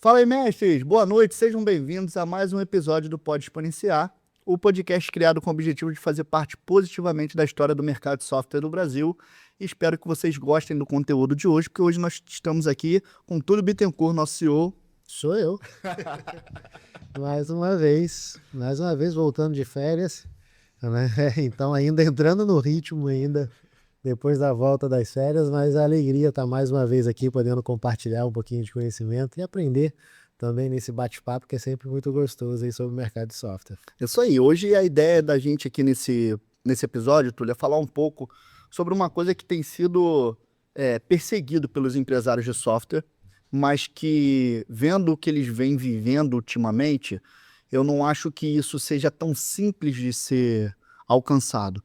Fala aí, mestres! Boa noite, sejam bem-vindos a mais um episódio do Pode Exponenciar, o podcast criado com o objetivo de fazer parte positivamente da história do mercado de software do Brasil. E espero que vocês gostem do conteúdo de hoje, porque hoje nós estamos aqui com Túlio Bittencourt, nosso CEO. Sou eu. Mais uma vez voltando de férias, né? Então ainda entrando no ritmo ainda, depois da volta das férias, mas a alegria estar mais uma vez aqui, podendo compartilhar um pouquinho de conhecimento e aprender também nesse bate-papo, que é sempre muito gostoso aí sobre o mercado de software. Isso aí, hoje a ideia da gente aqui nesse episódio, Túlio, é falar um pouco sobre uma coisa que tem sido perseguido pelos empresários de software, mas que, vendo o que eles vêm vivendo ultimamente, eu não acho que isso seja tão simples de ser alcançado.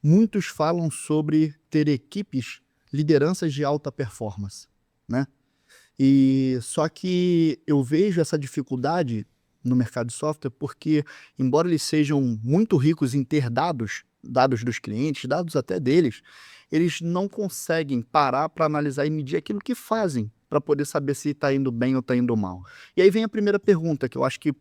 Muitos falam sobre ter equipes, lideranças de alta performance, né? E só que eu vejo essa dificuldade no mercado de software porque, embora eles sejam muito ricos em ter dados dos clientes, dados até deles, eles não conseguem parar para analisar e medir aquilo que fazem para poder saber se está indo bem ou está indo mal. E aí vem a primeira pergunta, que eu acho que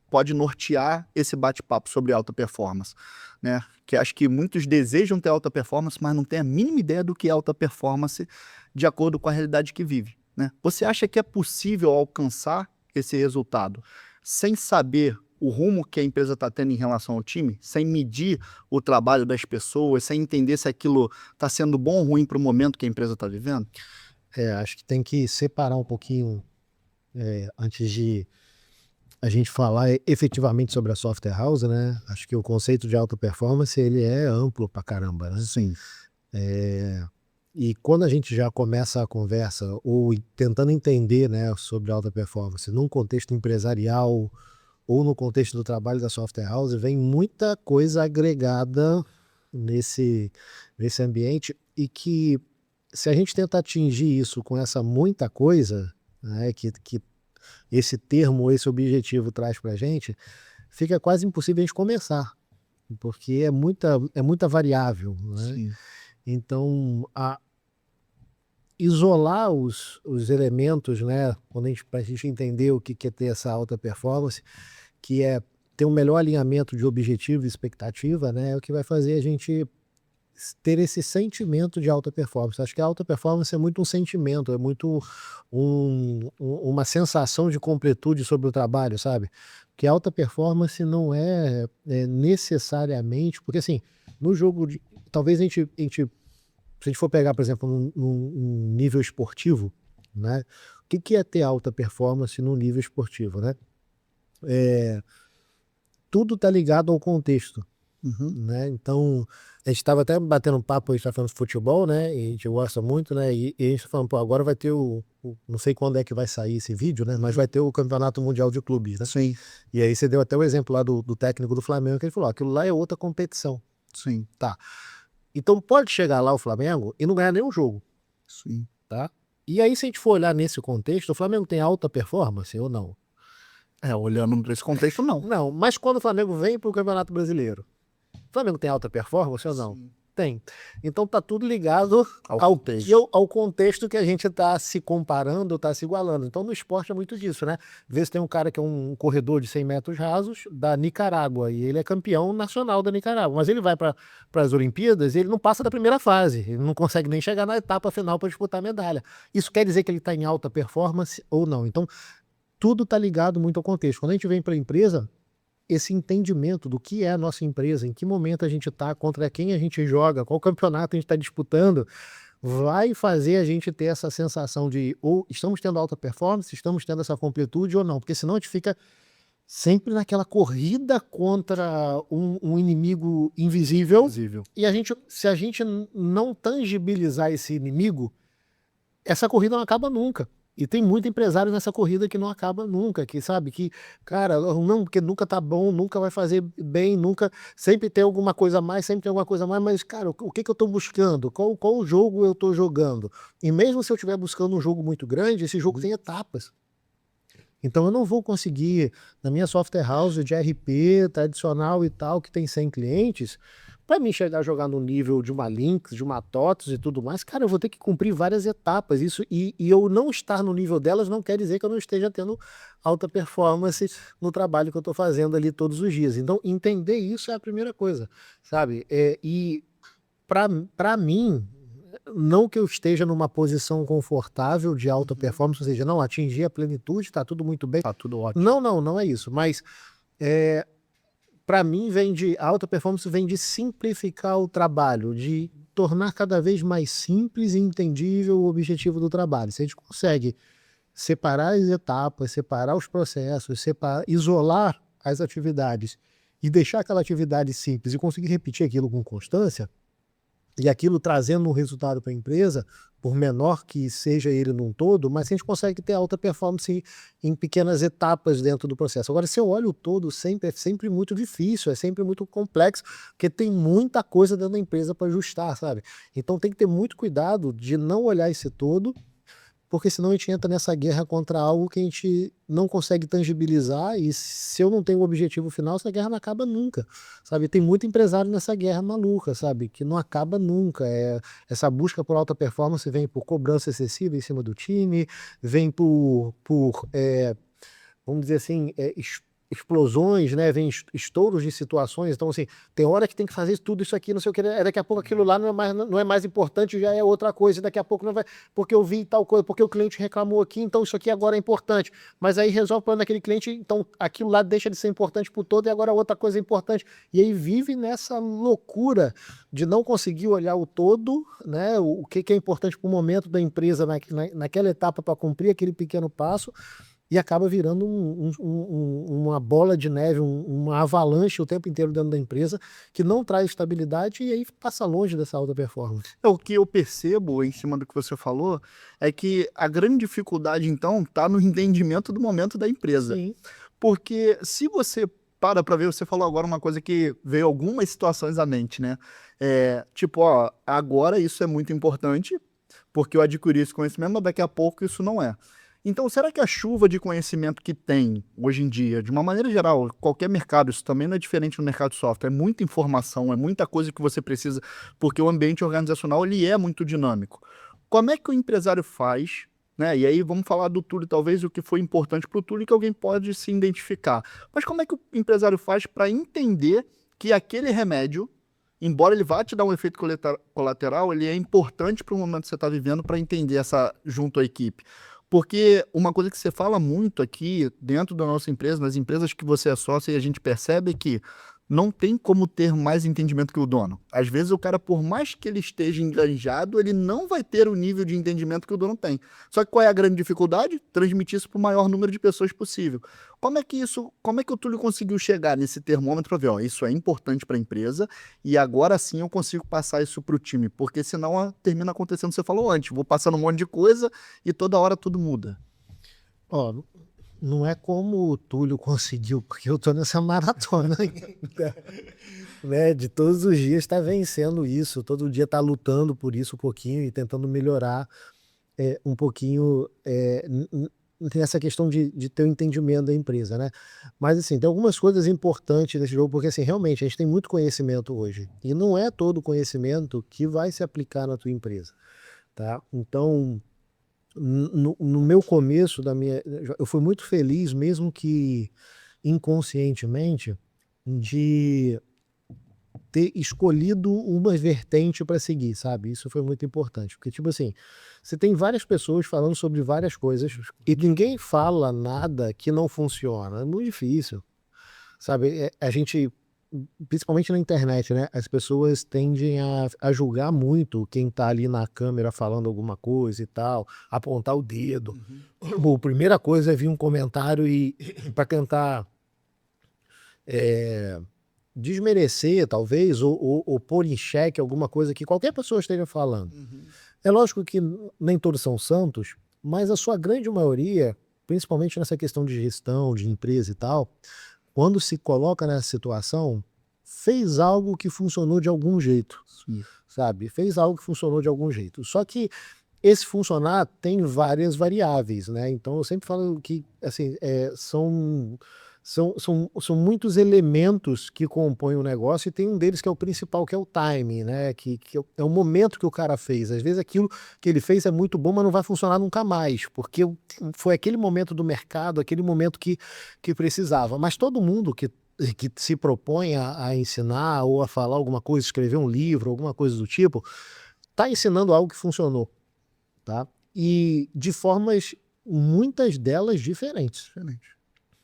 pode nortear esse bate-papo sobre alta performance, né? Que acho que muitos desejam ter alta performance, mas não têm a mínima ideia do que é alta performance de acordo com a realidade que vive, né? Você acha que é possível alcançar esse resultado sem saber o rumo que a empresa está tendo em relação ao time, sem medir o trabalho das pessoas, sem entender se aquilo está sendo bom ou ruim para o momento que a empresa está vivendo? Acho que tem que separar um pouquinho antes de a gente falar efetivamente sobre a software house, né? Acho que o conceito de alta performance ele é amplo pra caramba, né? Sim. E quando a gente já começa a conversa ou tentando entender, né, sobre alta performance num contexto empresarial ou no contexto do trabalho da software house, vem muita coisa agregada nesse ambiente e que se a gente tenta atingir isso com essa muita coisa, né, que esse termo, esse objetivo traz para a gente, fica quase impossível a gente começar, porque é muita variável, né? Sim. Então, isolar os elementos, né, para a gente entender o que é ter essa alta performance, que é ter um melhor alinhamento de objetivo e expectativa, né, é o que vai fazer a gente ter esse sentimento de alta performance. Acho que a alta performance é muito um sentimento, é muito uma sensação de completude sobre o trabalho, sabe? Que alta performance não é necessariamente, porque assim, no jogo de, talvez se a gente for pegar, por exemplo, num nível esportivo, né? O que é ter alta performance num nível esportivo, né? Tudo está ligado ao contexto. Uhum. Né? Então, a gente estava até batendo um papo, a gente está falando de futebol, né? E a gente gosta muito, né? E a gente está falando, pô, agora vai ter não sei quando é que vai sair esse vídeo, né? Mas vai ter o Campeonato Mundial de Clubes, né? Sim. E aí você deu até o exemplo lá do técnico do Flamengo, que ele falou, aquilo lá é outra competição. Sim. Tá. Então pode chegar lá o Flamengo e não ganhar nenhum jogo. Sim. Tá? E aí, se a gente for olhar nesse contexto, o Flamengo tem alta performance ou não? Olhando para esse contexto, não. Não, mas quando o Flamengo vem para o Campeonato Brasileiro, o Flamengo tem alta performance ou não? Sim. Tem. Então tá tudo ligado ao contexto que a gente está se comparando, está se igualando. Então no esporte é muito disso, né? Vê se tem um cara que é um corredor de 100 metros rasos da Nicarágua e ele é campeão nacional da Nicarágua, mas ele vai para as Olimpíadas e ele não passa da primeira fase, ele não consegue nem chegar na etapa final para disputar a medalha. Isso quer dizer que ele está em alta performance ou não? Então tudo está ligado muito ao contexto. Quando a gente vem para a empresa, esse entendimento do que é a nossa empresa, em que momento a gente está, contra quem a gente joga, qual campeonato a gente está disputando, vai fazer a gente ter essa sensação de ou estamos tendo alta performance, estamos tendo essa completude ou não, porque senão a gente fica sempre naquela corrida contra um inimigo invisível. E se a gente não tangibilizar esse inimigo, essa corrida não acaba nunca. E tem muito empresário nessa corrida que não acaba nunca, que sabe que, cara, não, porque nunca tá bom, nunca vai fazer bem, nunca, sempre tem alguma coisa a mais, sempre tem alguma coisa a mais, mas, cara, o que eu tô buscando? Qual jogo eu tô jogando? E mesmo se eu estiver buscando um jogo muito grande, esse jogo tem etapas. Então eu não vou conseguir, na minha software house de RP tradicional e tal, que tem 100 clientes, para mim chegar a jogar no nível de uma Lynx, de uma TOTOS e tudo mais, cara, eu vou ter que cumprir várias etapas. Isso, e eu não estar no nível delas não quer dizer que eu não esteja tendo alta performance no trabalho que eu estou fazendo ali todos os dias. Então, entender isso é a primeira coisa, sabe? E para mim, não que eu esteja numa posição confortável de alta performance, ou seja, não atingir a plenitude, está tudo muito bem. Tá tudo ótimo. Não é isso. Mas para mim a alta performance vem de simplificar o trabalho, de tornar cada vez mais simples e entendível o objetivo do trabalho. Se a gente consegue separar as etapas, separar os processos, isolar as atividades e deixar aquela atividade simples e conseguir repetir aquilo com constância, e aquilo trazendo um resultado para a empresa, por menor que seja ele num todo, mas a gente consegue ter alta performance em pequenas etapas dentro do processo. Agora, se eu olho o todo, é sempre muito difícil, é sempre muito complexo, porque tem muita coisa dentro da empresa para ajustar, sabe? Então tem que ter muito cuidado de não olhar esse todo, porque senão a gente entra nessa guerra contra algo que a gente não consegue tangibilizar, e se eu não tenho o objetivo final, essa guerra não acaba nunca, sabe? Tem muito empresário nessa guerra maluca, sabe? Que não acaba nunca. Essa busca por alta performance vem por cobrança excessiva em cima do time, vem vamos dizer assim, explosões, né? Vem estouros de situações. Então, assim, tem hora que tem que fazer tudo isso aqui, não sei o que, daqui a pouco aquilo lá não é mais importante, já é outra coisa, e daqui a pouco não vai, porque eu vi tal coisa, porque o cliente reclamou aqui, então isso aqui agora é importante. Mas aí resolve o problema daquele cliente, então aquilo lá deixa de ser importante pro todo e agora outra coisa é importante. E aí vive nessa loucura de não conseguir olhar o todo, né? O que é importante pro momento da empresa naquela etapa para cumprir aquele pequeno passo. E acaba virando uma bola de neve, uma avalanche o tempo inteiro dentro da empresa, que não traz estabilidade e aí passa longe dessa alta performance. O que eu percebo, em cima do que você falou, é que a grande dificuldade, então, está no entendimento do momento da empresa. Sim. Porque se você para ver, você falou agora uma coisa que veio algumas situações à mente, né? Tipo, ó, agora isso é muito importante, porque eu adquiri esse conhecimento, mas daqui a pouco isso não é. Então, será que a chuva de conhecimento que tem hoje em dia, de uma maneira geral, qualquer mercado, isso também não é diferente no mercado de software, é muita informação, é muita coisa que você precisa, porque o ambiente organizacional ele é muito dinâmico. Como é que o empresário faz, né? E aí vamos falar do Túlio, talvez o que foi importante para o Túlio que alguém pode se identificar. Mas como é que o empresário faz para entender que aquele remédio, embora ele vá te dar um efeito colateral, ele é importante para o momento que você está vivendo para entender essa junto à equipe? Porque uma coisa que você fala muito aqui dentro da nossa empresa, nas empresas que você é sócio, e a gente percebe que não tem como ter mais entendimento que o dono. Às vezes o cara, por mais que ele esteja enganjado, ele não vai ter o nível de entendimento que o dono tem. Só que qual é a grande dificuldade? Transmitir isso para o maior número de pessoas possível. Como é que o Túlio conseguiu chegar nesse termômetro para ver, ó, isso é importante para a empresa e agora sim eu consigo passar isso para o time? Porque senão termina acontecendo, você falou antes, vou passando um monte de coisa e toda hora tudo muda. Ó, não é como o Túlio conseguiu, porque eu tô nessa maratona ainda, né? De todos os dias tá vencendo isso, todo dia tá lutando por isso um pouquinho e tentando melhorar um pouquinho nessa questão de ter o entendimento da empresa, né? Mas assim, tem algumas coisas importantes nesse jogo, porque assim, realmente a gente tem muito conhecimento hoje, e não é todo conhecimento que vai se aplicar na tua empresa, tá? Então, no meu começo eu fui muito feliz, mesmo que inconscientemente, de ter escolhido uma vertente para seguir, sabe? Isso foi muito importante, porque tipo assim, você tem várias pessoas falando sobre várias coisas e ninguém fala nada que não funciona, é muito difícil, sabe? A gente, principalmente na internet, né? As pessoas tendem a julgar muito quem tá ali na câmera falando alguma coisa e tal, apontar o dedo. Bom, a primeira coisa é vir um comentário e para tentar desmerecer, talvez, ou pôr em xeque alguma coisa que qualquer pessoa esteja falando. É lógico que nem todos são santos, mas a sua grande maioria, principalmente nessa questão de gestão, de empresa e tal, quando se coloca nessa situação, fez algo que funcionou de algum jeito, sabe? Fez algo que funcionou de algum jeito. Só que esse funcionar tem várias variáveis, né? Então eu sempre falo que, assim, São muitos elementos que compõem o negócio e tem um deles que é o principal, que é o timing, né? Que é o momento que o cara fez. Às vezes aquilo que ele fez é muito bom, mas não vai funcionar nunca mais, porque foi aquele momento do mercado, aquele momento que precisava. Mas todo mundo que se propõe a ensinar ou a falar alguma coisa, escrever um livro, alguma coisa do tipo, está ensinando algo que funcionou, tá? E de formas, muitas delas diferentes.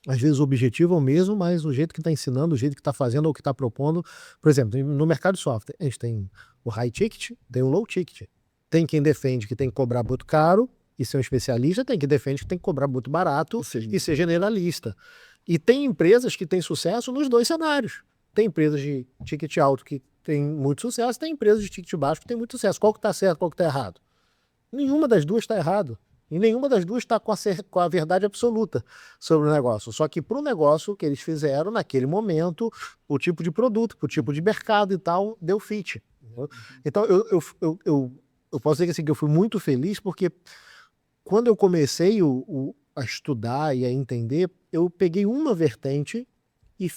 Às vezes o objetivo é o mesmo, mas o jeito que está ensinando, o jeito que está fazendo ou que está propondo. Por exemplo, no mercado de software, a gente tem o high ticket, tem o low ticket. Tem quem defende que tem que cobrar muito caro e ser um especialista, tem quem defende que tem que cobrar muito barato e ser generalista. E tem empresas que têm sucesso nos dois cenários. Tem empresas de ticket alto que tem muito sucesso, tem empresas de ticket baixo que tem muito sucesso. Qual que está certo, qual que está errado? Nenhuma das duas está errado. E nenhuma das duas está com a verdade absoluta sobre o negócio. Só que para o negócio que eles fizeram naquele momento, o tipo de produto, o tipo de mercado e tal, deu fit. Entendeu? Então eu posso dizer que, assim, que eu fui muito feliz porque quando eu comecei a estudar e a entender, eu peguei uma vertente e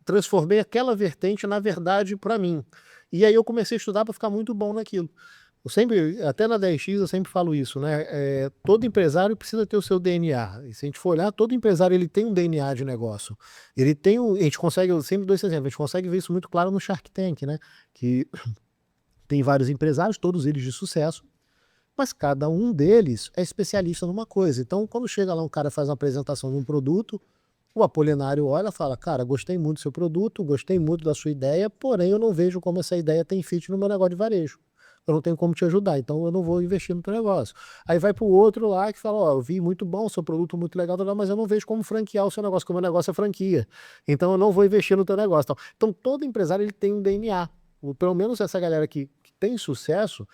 transformei aquela vertente na verdade para mim. E aí eu comecei a estudar para ficar muito bom naquilo. Eu sempre, até na 10x eu sempre falo isso, né? Todo empresário precisa ter o seu DNA. E se a gente for olhar, todo empresário ele tem um DNA de negócio. Ele tem a gente consegue, eu sempre dou esse exemplo, a gente consegue ver isso muito claro no Shark Tank, né? Que tem vários empresários, todos eles de sucesso, mas cada um deles é especialista numa coisa. Então, quando chega lá um cara faz uma apresentação de um produto, o Apolinário olha e fala, cara, gostei muito do seu produto, gostei muito da sua ideia, porém eu não vejo como essa ideia tem fit no meu negócio de varejo. Eu não tenho como te ajudar, então eu não vou investir no teu negócio. Aí vai para o outro lá que fala, ó, eu vi muito bom, seu produto muito legal, mas eu não vejo como franquear o seu negócio, porque o meu negócio é franquia. Então eu não vou investir no teu negócio. Então todo empresário ele tem um DNA. Pelo menos essa galera que tem sucesso,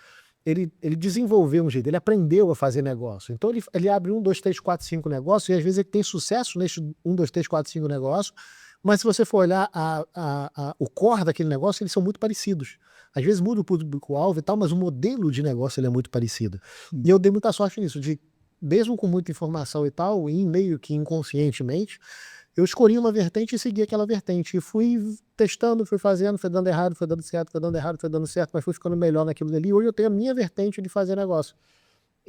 ele desenvolveu um jeito, ele aprendeu a fazer negócio. Então ele abre 1, 2, 3, 4, 5 negócios e às vezes ele tem sucesso nesse 1, 2, 3, 4, 5 negócios, mas se você for olhar o core daquele negócio, eles são muito parecidos. Às vezes muda o público-alvo e tal, mas o modelo de negócio ele é muito parecido. E eu dei muita sorte nisso, mesmo com muita informação e tal, e meio que inconscientemente, eu escolhi uma vertente e segui aquela vertente. E fui testando, fui fazendo, foi dando errado, foi dando certo, foi dando errado, foi dando certo, mas fui ficando melhor naquilo dali. Hoje eu tenho a minha vertente de fazer negócio.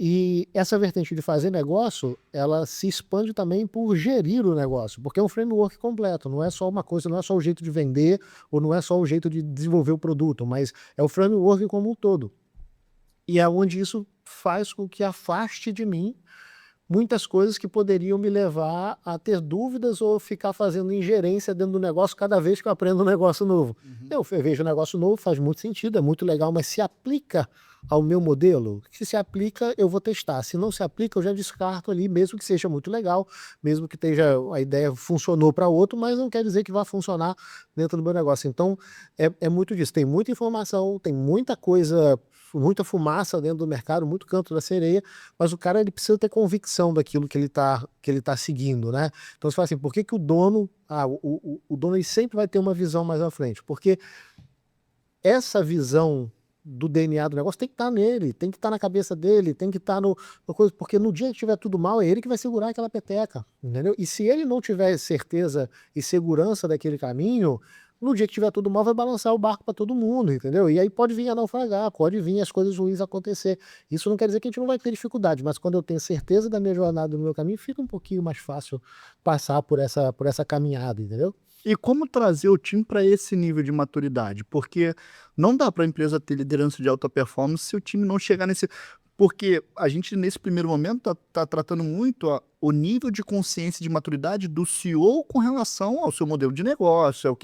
E essa vertente de fazer negócio, ela se expande também por gerir o negócio, porque é um framework completo, não é só uma coisa, não é só o jeito de vender, ou não é só o jeito de desenvolver o produto, mas é o framework como um todo. E é onde isso faz com que afaste de mim muitas coisas que poderiam me levar a ter dúvidas ou ficar fazendo ingerência dentro do negócio cada vez que eu aprendo um negócio novo. Eu vejo um negócio novo, faz muito sentido, é muito legal, mas se aplica ao meu modelo? Se aplica, eu vou testar. Se não se aplica, eu já descarto ali, mesmo que seja muito legal, mesmo que a ideia funcionou para outro, mas não quer dizer que vai funcionar dentro do meu negócio. Então, é muito disso. Tem muita informação, tem muita coisa, muita fumaça dentro do mercado, muito canto da sereia, mas o cara ele precisa ter convicção daquilo que ele tá seguindo, né? Então você fala assim, por que o dono, o dono ele sempre vai ter uma visão mais à frente? Porque essa visão do DNA do negócio tem que estar nele, tem que estar na cabeça dele, tem que estar no coisa, porque no dia que tiver tudo mal, é ele que vai segurar aquela peteca, entendeu? E se ele não tiver certeza e segurança daquele caminho, no dia que tiver tudo mal, vai balançar o barco para todo mundo, entendeu? E aí pode vir a naufragar, pode vir as coisas ruins acontecer. Isso não quer dizer que a gente não vai ter dificuldade, mas quando eu tenho certeza da minha jornada, do meu caminho, fica um pouquinho mais fácil passar por essa caminhada, entendeu? E como trazer o time para esse nível de maturidade? Porque não dá para a empresa ter liderança de alta performance se o time não chegar nesse... Porque a gente, nesse primeiro momento, tá tratando muito o nível de consciência e de maturidade do CEO com relação ao seu modelo de negócio,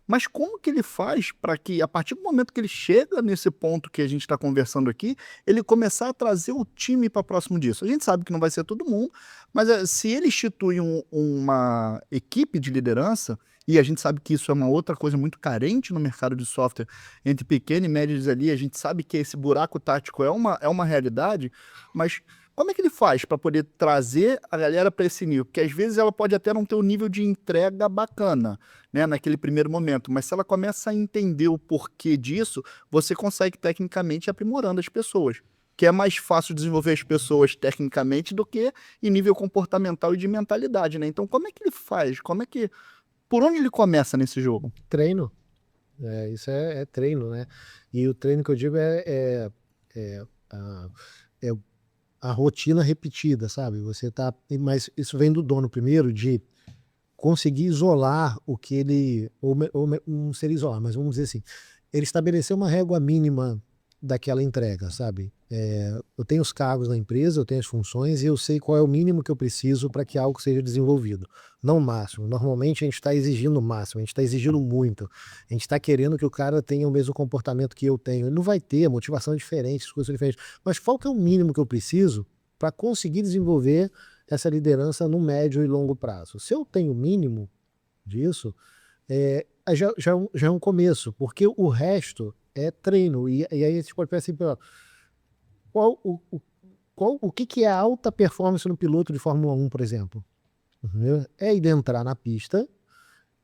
mas como que ele faz para que, a partir do momento que ele chega nesse ponto que a gente está conversando aqui, ele começar a trazer o time para próximo disso? A gente sabe que não vai ser todo mundo, mas se ele institui uma equipe de liderança, e a gente sabe que isso é uma outra coisa muito carente no mercado de software, entre pequeno e médios ali, a gente sabe que esse buraco tático é uma realidade, mas como é que ele faz para poder trazer a galera para esse nível? Porque às vezes ela pode até não ter um nível de entrega bacana, né, naquele primeiro momento, mas se ela começa a entender o porquê disso, você consegue tecnicamente ir aprimorando as pessoas. que é mais fácil desenvolver as pessoas tecnicamente do que em nível comportamental e de mentalidade, né? Então, como é que ele faz? Por onde ele começa nesse jogo? Treino. Isso é treino, né? E o treino que eu digo a, é a rotina repetida, sabe? Mas isso vem do dono primeiro, de conseguir isolar o que ele, não seria isolar, mas vamos dizer assim, ele estabeleceu uma régua mínima daquela entrega, sabe? Eu tenho os cargos na empresa, eu tenho as funções e eu sei qual é o mínimo que eu preciso para que algo seja desenvolvido. Não o máximo. Normalmente a gente está exigindo o máximo, a gente está exigindo muito. A gente está querendo que o cara tenha o mesmo comportamento que eu tenho. Ele não vai ter, a motivação é diferente, as coisas são diferentes. Mas qual que é o mínimo que eu preciso para conseguir desenvolver essa liderança no médio e longo prazo? Se eu tenho o mínimo disso, já é um começo, porque o resto é treino. E aí a gente pode pensar assim, o que é alta performance no piloto de Fórmula 1, por exemplo? Entendeu? É ele entrar na pista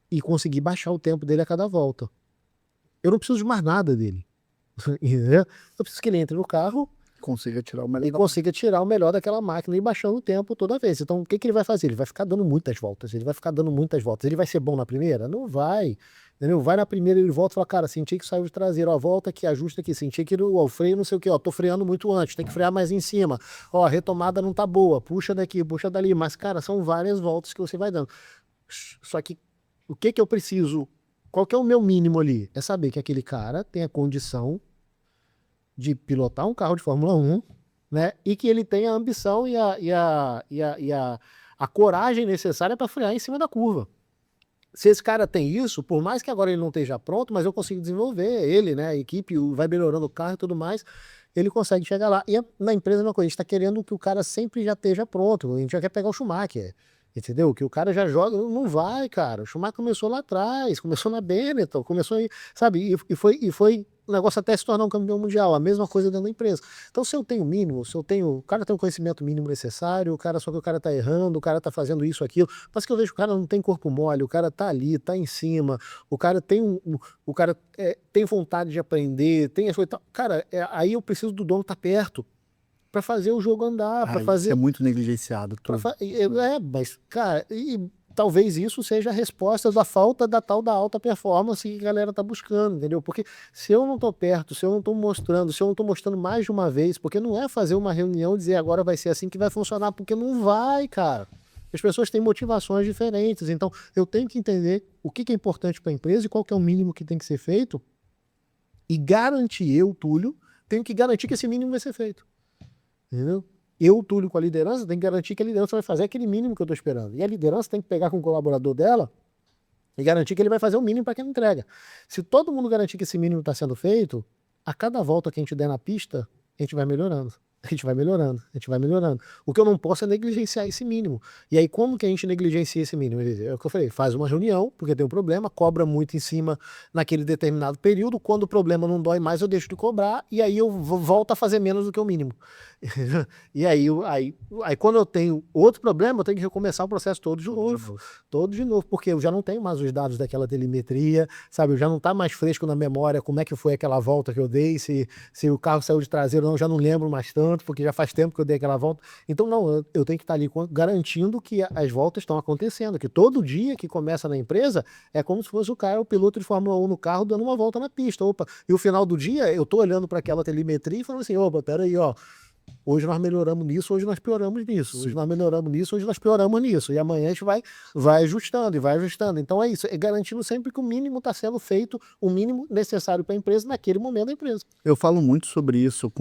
e conseguir baixar o tempo dele a cada volta. Eu não preciso de mais nada dele. Entendeu? Eu preciso que ele entre no carro Consiga tirar o e melhor. consiga tirar o melhor daquela máquina e baixando o tempo toda vez. Então, o que ele vai fazer? Ele vai ficar dando muitas voltas. Ele vai ficar dando muitas voltas. Ele vai ser bom na primeira? Não vai. Entendeu? Vai na primeira, ele volta e fala, cara, senti que saiu de traseiro, ó, volta aqui, ajusta aqui, senti que o freio não sei o que, ó, tô freando muito antes, tem que frear mais em cima, ó, a retomada não tá boa, puxa daqui, puxa dali, mas, cara, são várias voltas que você vai dando. Só que, o que eu preciso, qual que é o meu mínimo ali? É saber que aquele cara tem a condição de pilotar um carro de Fórmula 1, né, e que ele tem a ambição e a coragem necessária para frear em cima da curva. Se esse cara tem isso, por mais que agora ele não esteja pronto, mas eu consigo desenvolver ele, né? A equipe vai melhorando o carro e tudo mais, ele consegue chegar lá. E na empresa é uma coisa, a gente está querendo que o cara sempre já esteja pronto. A gente já quer pegar o Schumacher, entendeu? Que o cara já joga, não vai, cara. O Schumacher começou lá atrás, começou na Benetton, começou aí, sabe? E foi o negócio até se tornar um campeão mundial, a mesma coisa dentro da empresa. Então, se eu tenho o mínimo, o cara tem o conhecimento mínimo necessário, só que o cara tá errando, o cara tá fazendo isso, aquilo, mas que eu vejo que o cara não tem corpo mole, o cara tá ali, tá em cima, o cara tem o cara tem vontade de aprender, tem as coisas, cara, aí eu preciso do dono estar perto para fazer o jogo andar, para fazer... Isso é muito negligenciado. Mas, cara, talvez isso seja a resposta da falta da tal da alta performance que a galera tá buscando, entendeu? Porque se eu não tô perto, se eu não tô mostrando, se eu não tô mostrando mais de uma vez, porque não é fazer uma reunião e dizer agora vai ser assim que vai funcionar, porque não vai, cara. As pessoas têm motivações diferentes, então eu tenho que entender o que é importante para a empresa e qual que é o mínimo que tem que ser feito e garantir, eu, Túlio, tenho que garantir que esse mínimo vai ser feito, entendeu? Eu, Túlio, com a liderança, tem que garantir que a liderança vai fazer aquele mínimo que eu estou esperando. E a liderança tem que pegar com o colaborador dela e garantir que ele vai fazer o mínimo para aquela entrega. Se todo mundo garantir que esse mínimo está sendo feito, a cada volta que a gente der na pista, a gente vai melhorando. A gente vai melhorando, a gente vai melhorando. O que eu não posso é negligenciar esse mínimo. E aí, como que a gente negligencia esse mínimo? É o que eu falei, faz uma reunião, porque tem um problema, cobra muito em cima naquele determinado período, quando o problema não dói mais, eu deixo de cobrar, e aí eu volto a fazer menos do que o mínimo. E aí, quando eu tenho outro problema, eu tenho que recomeçar o processo todo de novo, porque eu já não tenho mais os dados daquela telemetria, sabe? Eu já não está mais fresco na memória como é que foi aquela volta que eu dei, se o carro saiu de traseiro ou não, eu já não lembro mais tanto, porque já faz tempo que eu dei aquela volta. Então, não, eu tenho que estar ali garantindo que as voltas estão acontecendo, que todo dia que começa na empresa é como se fosse o piloto de Fórmula 1 no carro dando uma volta na pista. Opa, e o final do dia, eu tô olhando para aquela telemetria e falando assim, opa, peraí, ó, hoje nós melhoramos nisso, hoje nós pioramos nisso. Hoje nós melhoramos nisso, hoje nós pioramos nisso. E amanhã a gente vai ajustando e vai ajustando. Então é isso, é garantindo sempre que o mínimo está sendo feito, o mínimo necessário para a empresa naquele momento da empresa. Eu falo muito sobre isso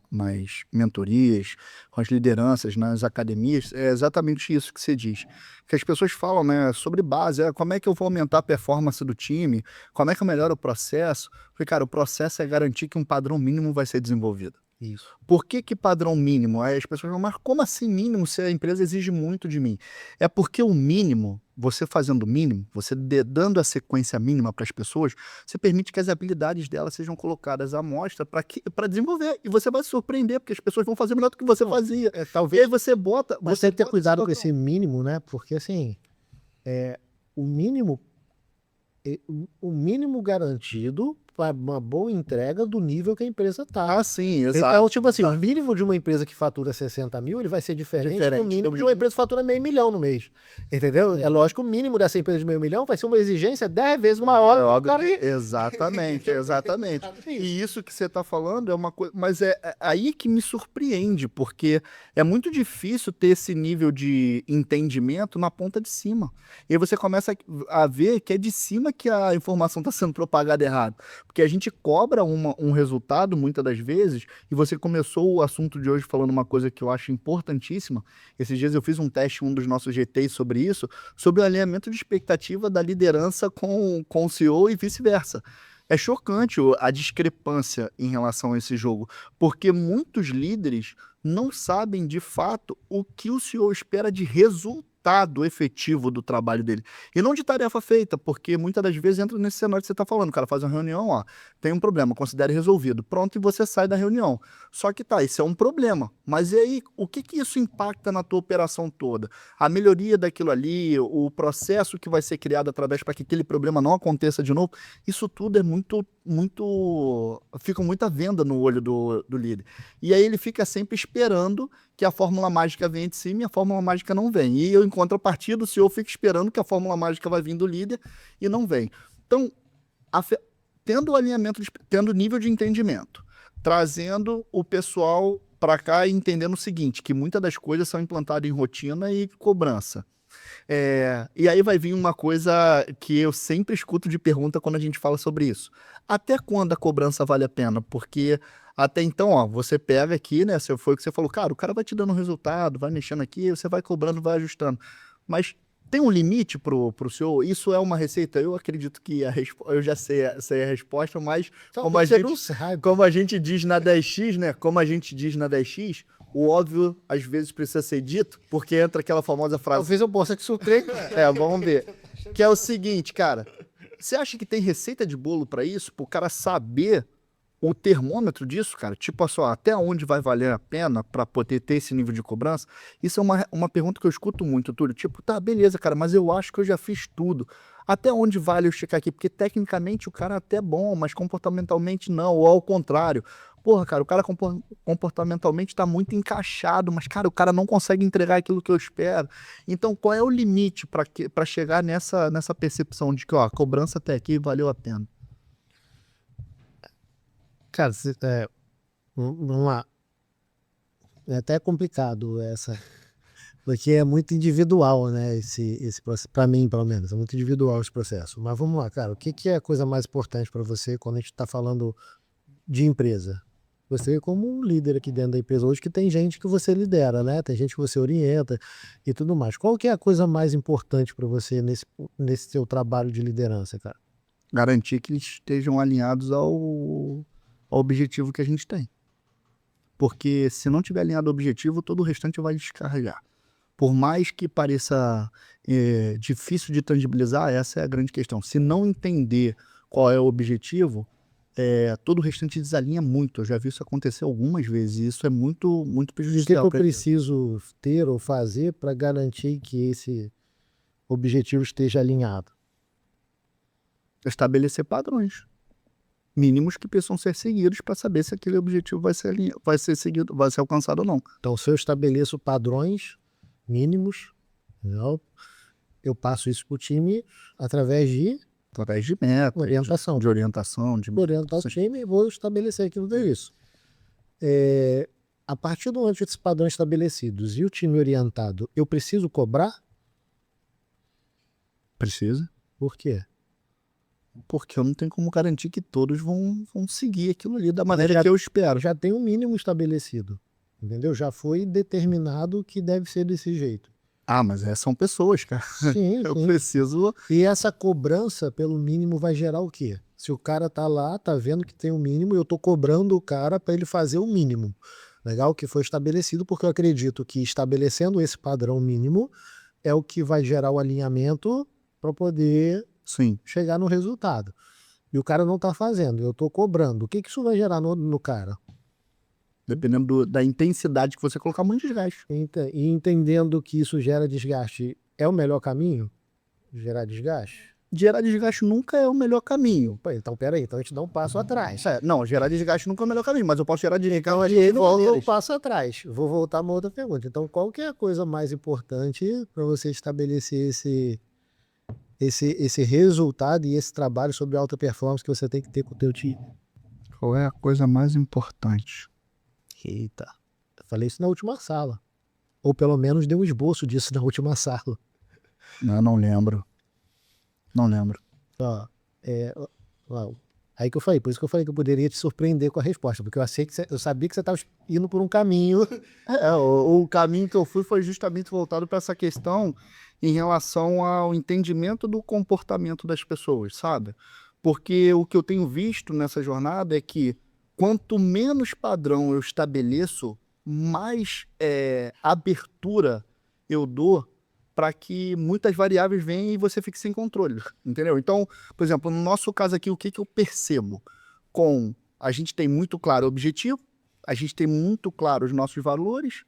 nas mentorias, com as lideranças, nas academias. É exatamente isso que você diz. Que as pessoas falam, né, sobre base, como é que eu vou aumentar a performance do time, como é que eu melhoro o processo. Porque, cara, o processo é garantir que um padrão mínimo vai ser desenvolvido. Isso. Por que padrão mínimo? Aí as pessoas falam, mas como assim mínimo se a empresa exige muito de mim? É porque o mínimo, você fazendo o mínimo, você dando a sequência mínima para as pessoas, você permite que as habilidades delas sejam colocadas à mostra para desenvolver. E você vai se surpreender, porque as pessoas vão fazer melhor do que você fazia. Talvez e aí você bota... Mas você tem que ter cuidado com esse mínimo, né? Porque assim, o mínimo garantido uma boa entrega do nível que a empresa está. Ah, sim, exato. Então, tipo assim, o mínimo de uma empresa que fatura 60 mil, ele vai ser diferente do mínimo de uma empresa que fatura meio milhão no mês. Entendeu? É lógico que o mínimo dessa empresa de meio milhão vai ser uma exigência 10 vezes maior. Exatamente. E isso que você está falando é uma coisa... Mas é aí que me surpreende, porque é muito difícil ter esse nível de entendimento na ponta de cima. E aí você começa a ver que é de cima que a informação está sendo propagada errado. Porque a gente cobra um resultado, muitas das vezes, e você começou o assunto de hoje falando uma coisa que eu acho importantíssima. Esses dias eu fiz um teste em um dos nossos GTs sobre isso, sobre o alinhamento de expectativa da liderança com o CEO e vice-versa. É chocante a discrepância em relação a esse jogo, porque muitos líderes não sabem de fato o que o CEO espera de resultado efetivo do trabalho dele. E não de tarefa feita, porque muitas das vezes entra nesse cenário que você está falando, o cara faz uma reunião, ó, tem um problema, considere resolvido. Pronto, e você sai da reunião. Só que tá, isso é um problema. Mas e aí, o que isso impacta na tua operação toda? A melhoria daquilo ali, o processo que vai ser criado através para que aquele problema não aconteça de novo, isso tudo é fica muita venda no olho do líder. E aí ele fica sempre esperando que a fórmula mágica venha de cima e a fórmula mágica não vem. E em contrapartida, o CEO fica esperando que a fórmula mágica vai vir do líder e não vem. Então, tendo o alinhamento, tendo nível de entendimento, trazendo o pessoal para cá e entendendo o seguinte, que muitas das coisas são implantadas em rotina e cobrança. E aí vai vir uma coisa que eu sempre escuto de pergunta quando a gente fala sobre isso. Até quando a cobrança vale a pena? Porque até então, ó, você pega aqui, né? Foi o que você falou, cara, o cara vai te dando um resultado, vai mexendo aqui, você vai cobrando, vai ajustando. Mas tem um limite pro senhor? Isso é uma receita? Eu acredito que eu já sei a resposta, mas como a gente diz na 10x, né? Como a gente diz na 10x, o óbvio às vezes precisa ser dito, porque entra aquela famosa frase. Talvez eu possa te surpreender. Vamos ver. Que é o seguinte, cara. Você acha que tem receita de bolo para isso? Pro cara saber o termômetro disso, cara? Tipo, só, até onde vai valer a pena para poder ter esse nível de cobrança? Isso é uma pergunta que eu escuto muito, Túlio. Tipo, tá, beleza, cara, mas eu acho que eu já fiz tudo. Até onde vale eu checar aqui? Porque tecnicamente o cara é até bom, mas comportamentalmente não, ou ao contrário. Porra, cara, o cara comportamentalmente tá muito encaixado, mas, cara, o cara não consegue entregar aquilo que eu espero. Então, qual é o limite para chegar nessa percepção de que, ó, a cobrança até aqui valeu a pena? Cara, vamos lá. É até complicado porque é muito individual, né, esse processo, para mim, pelo menos, é muito individual esse processo. Mas vamos lá, cara, o que é a coisa mais importante para você quando a gente está falando de empresa? Você como um líder aqui dentro da empresa hoje, que tem gente que você lidera, né? Tem gente que você orienta e tudo mais. Qual que é a coisa mais importante para você nesse seu trabalho de liderança, cara? Garantir que eles estejam alinhados ao objetivo que a gente tem. Porque se não tiver alinhado ao objetivo, todo o restante vai descarregar. Por mais que pareça difícil de tangibilizar, essa é a grande questão. Se não entender qual é o objetivo, todo o restante desalinha muito. Eu já vi isso acontecer algumas vezes e isso é muito, muito prejudicial. O que eu preciso ter ou fazer para garantir que esse objetivo esteja alinhado? Estabelecer padrões mínimos que precisam ser seguidos para saber se aquele objetivo vai ser seguido, vai ser alcançado ou não. Então, se eu estabeleço padrões mínimos, eu passo isso para o time através de metas, orientação. De orientação. Orientar o time e vou estabelecer aquilo que é isso. A partir do momento desses padrões estabelecidos e o time orientado, eu preciso cobrar? Precisa. Por quê? Porque eu não tenho como garantir que todos vão seguir aquilo ali da maneira que eu espero. Já tem um mínimo estabelecido, entendeu? Já foi determinado que deve ser desse jeito. Ah, mas são pessoas, cara. Sim, eu preciso... E essa cobrança pelo mínimo vai gerar o quê? Se o cara tá lá, tá vendo que tem um mínimo, eu tô cobrando o cara para ele fazer o mínimo. Legal? Que foi estabelecido, porque eu acredito que estabelecendo esse padrão mínimo é o que vai gerar o alinhamento para poder chegar no resultado. E o cara não tá fazendo, eu tô cobrando. O que isso vai gerar no cara? Dependendo da intensidade que você colocar, muito desgaste. E entendendo que isso gera desgaste, é o melhor caminho? Gerar desgaste? gerar desgaste nunca é o melhor caminho. Pô, então, peraí, então a gente dá um passo atrás. Não, gerar desgaste nunca é o melhor caminho, mas eu posso gerar desgaste Então a de gente volta um maneiras. passo atrás. Vou voltar a uma outra pergunta. Então, qual que é a coisa mais importante para você estabelecer esse resultado e esse trabalho sobre alta performance que você tem que ter com o teu time? Qual é a coisa mais importante? Eita, eu falei isso na última sala. Ou pelo menos dei um esboço disso na última sala. Não lembro. Não lembro. Aí que eu falei, por isso que eu falei que eu poderia te surpreender com a resposta, porque eu sabia que você estava indo por um caminho. O caminho que eu fui foi justamente voltado para essa questão em relação ao entendimento do comportamento das pessoas, sabe? Porque o que eu tenho visto nessa jornada é que quanto menos padrão eu estabeleço, mais abertura eu dou para que muitas variáveis venham e você fique sem controle, entendeu? Então, por exemplo, no nosso caso aqui, o que eu percebo? A gente tem muito claro o objetivo, a gente tem muito claro os nossos valores,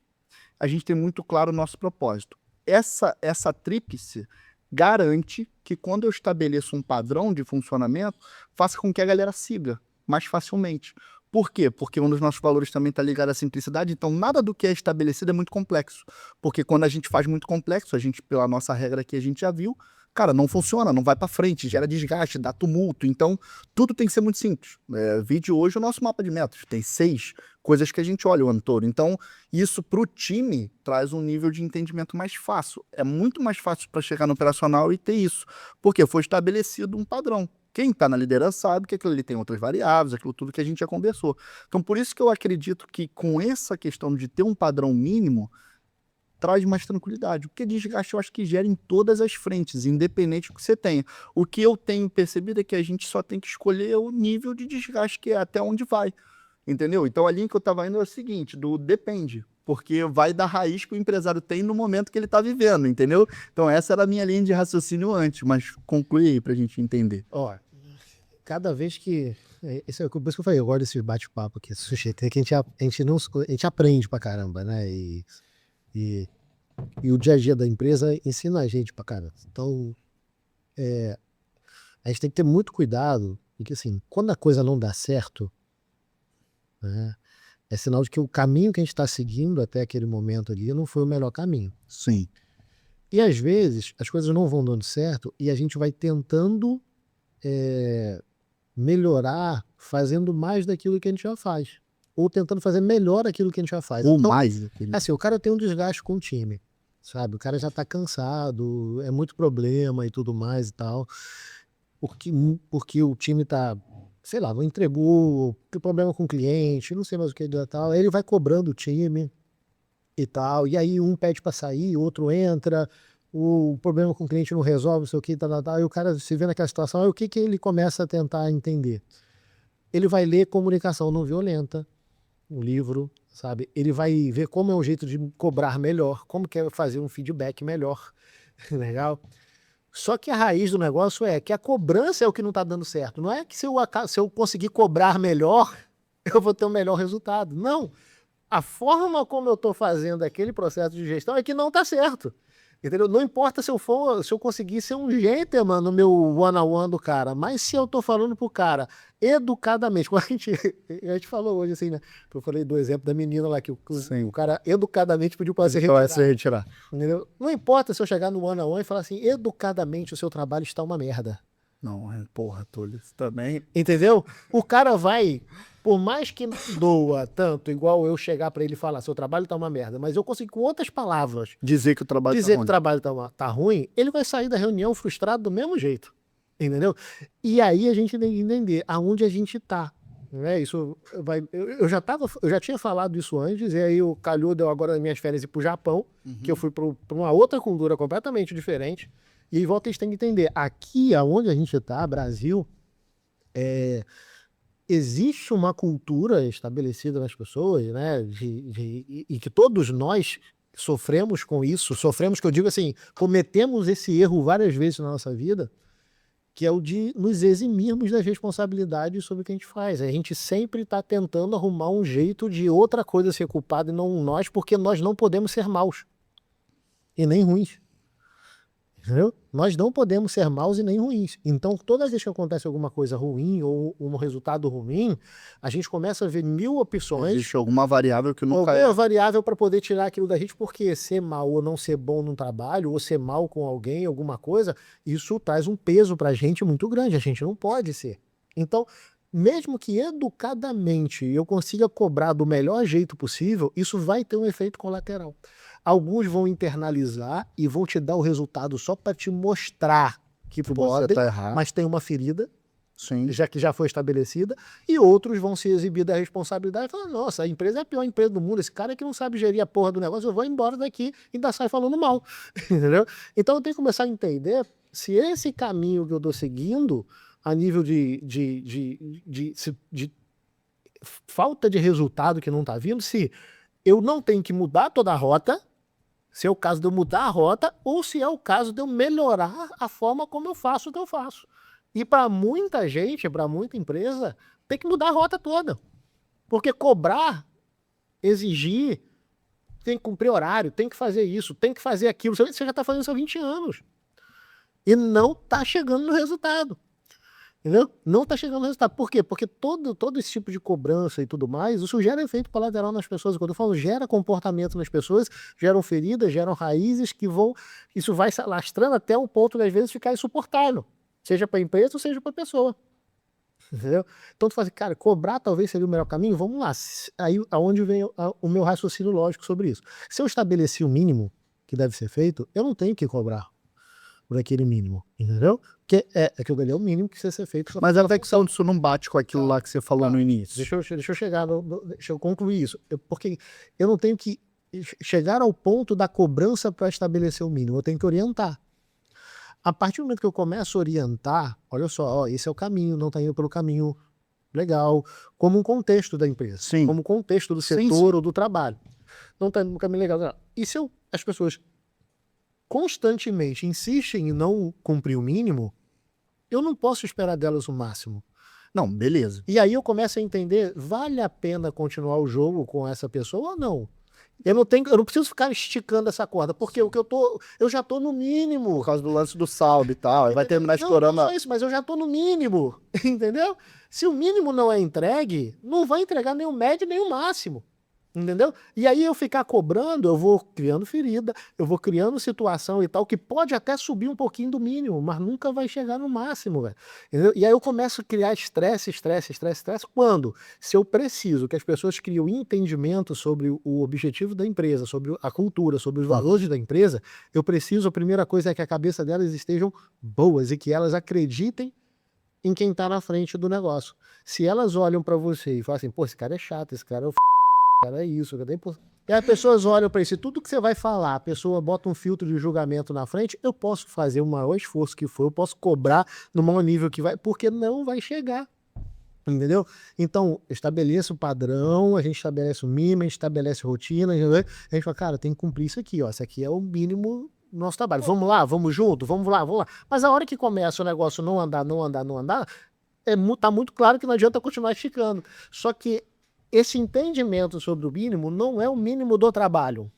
a gente tem muito claro o nosso propósito. Essa tríplice garante que quando eu estabeleço um padrão de funcionamento, faça com que a galera siga mais facilmente. Por quê? Porque um dos nossos valores também está ligado à simplicidade, então nada do que é estabelecido é muito complexo. Porque quando a gente faz muito complexo, a gente, pela nossa regra aqui, a gente já viu, cara, não funciona, não vai para frente, gera desgaste, dá tumulto. Então, tudo tem que ser muito simples. Vide hoje o nosso mapa de metas, tem 6 coisas que a gente olha o ano todo. Então, isso para o time traz um nível de entendimento mais fácil. É muito mais fácil para chegar no operacional e ter isso, porque foi estabelecido um padrão. Quem está na liderança sabe que aquilo ali tem outras variáveis, aquilo tudo que a gente já conversou. Então, por isso que eu acredito que com essa questão de ter um padrão mínimo, traz mais tranquilidade. O que desgaste eu acho que gera em todas as frentes, independente do que você tenha. O que eu tenho percebido é que a gente só tem que escolher o nível de desgaste que é, até onde vai. Entendeu? Então a linha que eu estava indo é o seguinte, do depende. Porque vai da raiz que o empresário tem no momento que ele está vivendo, entendeu? Então essa era a minha linha de raciocínio antes, mas conclui aí pra gente entender. Cada vez que... Isso é por isso que eu falei, eu gosto desse bate-papo aqui, esse sujeito, que a gente aprende pra caramba, né? E o dia a dia da empresa ensina a gente pra caramba. Então, a gente tem que ter muito cuidado, porque assim, quando a coisa não dá certo, né, é sinal de que o caminho que a gente está seguindo até aquele momento ali não foi o melhor caminho. Sim. E às vezes as coisas não vão dando certo e a gente vai tentando melhorar fazendo mais daquilo que a gente já faz. Ou tentando fazer melhor aquilo que a gente já faz. Ou então, mais. assim, o cara tem um desgaste com o time, sabe? O cara já tá cansado, é muito problema e tudo mais e tal. Porque o time tá, sei lá, não entregou, tem problema com o cliente, não sei mais o que e tal. Aí ele vai cobrando o time e tal. E aí um pede para sair, o outro entra, o problema com o cliente não resolve, não sei o que, tal. E o cara se vê naquela situação, aí o que ele começa a tentar entender? Ele vai ler comunicação não violenta, um livro, sabe? Ele vai ver como é um jeito de cobrar melhor, como que é fazer um feedback melhor, legal? Só que a raiz do negócio é que a cobrança é o que não está dando certo. Não é que se eu conseguir cobrar melhor, eu vou ter um melhor resultado. Não. A forma como eu estou fazendo aquele processo de gestão é que não está certo. Entendeu? Não importa se eu conseguir ser um gentleman no meu one-on-one do cara, mas se eu tô falando pro cara educadamente, como a gente falou hoje assim, né? Eu falei do exemplo da menina lá, que o cara educadamente pediu para se retirar. Entendeu? Não importa se eu chegar no one-on-one e falar assim, educadamente o seu trabalho está uma merda. Não, porra, Túlio, isso também... Entendeu? O cara vai, por mais que não doa tanto, igual eu chegar para ele e falar, seu trabalho tá uma merda, mas eu consigo com outras palavras dizer que o trabalho tá ruim, ele vai sair da reunião frustrado do mesmo jeito. Entendeu? E aí a gente tem que entender aonde a gente tá. Né? Isso vai, eu já tinha falado isso antes, e aí o calhou deu agora nas minhas férias ir pro Japão, que eu fui para uma outra cultura completamente diferente. E aí volta, a gente tem que entender, aqui aonde a gente está, Brasil, existe uma cultura estabelecida nas pessoas, né, e que todos nós sofremos com isso, que eu digo assim, cometemos esse erro várias vezes na nossa vida, que é o de nos eximirmos das responsabilidades sobre o que a gente faz. A gente sempre está tentando arrumar um jeito de outra coisa ser culpada e não nós, porque nós não podemos ser maus e nem ruins. Entendeu? Nós não podemos ser maus e nem ruins. Então, toda vez que acontece alguma coisa ruim ou um resultado ruim, a gente começa a ver 1000 opções. Existe alguma variável que nunca alguma variável para poder tirar aquilo da gente, porque ser mal ou não ser bom no trabalho, ou ser mal com alguém, alguma coisa, isso traz um peso para a gente muito grande. A gente não pode ser. Então, mesmo que educadamente eu consiga cobrar do melhor jeito possível, isso vai ter um efeito colateral. Alguns vão internalizar e vão te dar o resultado só para te mostrar que pode, tá errado. mas tem uma ferida, Sim. já foi estabelecida, e outros vão se exibir da responsabilidade e falar, nossa, a empresa é a pior empresa do mundo, esse cara que não sabe gerir a porra do negócio, eu vou embora daqui e ainda sai falando mal. Entendeu? Então eu tenho que começar a entender se esse caminho que eu estou seguindo, a nível de falta de resultado que não está vindo, se eu não tenho que mudar toda a rota, se é o caso de eu mudar a rota, ou se é o caso de eu melhorar a forma como eu faço o que eu faço. E para muita gente, para muita empresa, tem que mudar a rota toda. Porque cobrar, exigir, tem que cumprir horário, tem que fazer isso, tem que fazer aquilo. Você já está fazendo isso há 20 anos. E não está chegando no resultado. Entendeu? Não está chegando no resultado. Por quê? Porque todo esse tipo de cobrança e tudo mais, isso gera efeito colateral nas pessoas. Quando eu falo gera comportamento nas pessoas, geram feridas, geram raízes que vão... Isso vai se alastrando até um ponto de, às vezes, ficar insuportável. Seja para a empresa ou seja para a pessoa. Entendeu? Então tu fala assim, cara, cobrar talvez seria o melhor caminho? Vamos lá. Aí aonde vem o meu raciocínio lógico sobre isso. Se eu estabeleci o mínimo que deve ser feito, eu não tenho que cobrar por aquele mínimo, entendeu? Porque aquilo ali é o mínimo que precisa ser feito. Mas a versão disso não bate com aquilo lá que você falou no início. Deixa eu chegar, deixa eu concluir isso. Porque eu não tenho que chegar ao ponto da cobrança para estabelecer o mínimo, eu tenho que orientar. A partir do momento que eu começo a orientar, olha só, ó, esse é o caminho, não está indo pelo caminho legal, como um contexto da empresa, Sim. como um contexto do setor sim. ou do trabalho. Não está indo no caminho legal. Não. E se as pessoas constantemente insistem em não cumprir o mínimo, eu não posso esperar delas o máximo. Não, beleza. E aí eu começo a entender, vale a pena continuar o jogo com essa pessoa ou não? Eu não preciso ficar esticando essa corda, porque eu já tô no mínimo. Por causa do lance do saldo e tal, aí vai terminar estourando. Não, isso, mas eu já tô no mínimo, entendeu? Se o mínimo não é entregue, não vai entregar nem o médio nem o máximo. Entendeu? E aí eu ficar cobrando, eu vou criando ferida, eu vou criando situação e tal, que pode até subir um pouquinho do mínimo, mas nunca vai chegar no máximo, velho. Entendeu? E aí eu começo a criar estresse. Quando? Se eu preciso que as pessoas criem um entendimento sobre o objetivo da empresa, sobre a cultura, sobre os valores da empresa, eu preciso, a primeira coisa é que a cabeça delas estejam boas e que elas acreditem em quem está na frente do negócio. Se elas olham para você e falam assim, pô, esse cara é chato, esse cara é o cara, é isso. E aí as pessoas olham para isso, e tudo que você vai falar, a pessoa bota um filtro de julgamento na frente, eu posso fazer o maior esforço que for, eu posso cobrar no maior nível que vai, porque não vai chegar. Entendeu? Então, estabeleça o padrão, a gente estabelece o mínimo, a gente estabelece rotina, a gente fala, cara, tem que cumprir isso aqui, ó. Isso aqui é o mínimo do nosso trabalho. Vamos lá, vamos junto, vamos lá. Mas a hora que começa o negócio não andar, tá muito claro que não adianta continuar esticando. Só que esse entendimento sobre o mínimo não é o mínimo do trabalho.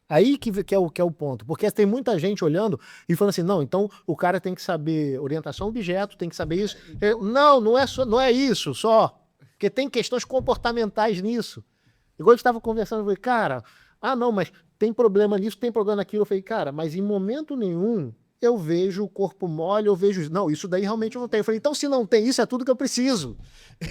Aí que é o ponto. Porque tem muita gente olhando e falando assim, não, então o cara tem que saber orientação objeto, tem que saber isso. Não é isso só. Porque tem questões comportamentais nisso. Igual a gente estava conversando, eu falei, cara, não, mas tem problema nisso, tem problema naquilo. Eu falei, cara, mas em momento nenhum eu vejo o corpo mole, eu vejo... Não, isso daí realmente eu não tenho. Eu falei, então se não tem isso, é tudo que eu preciso.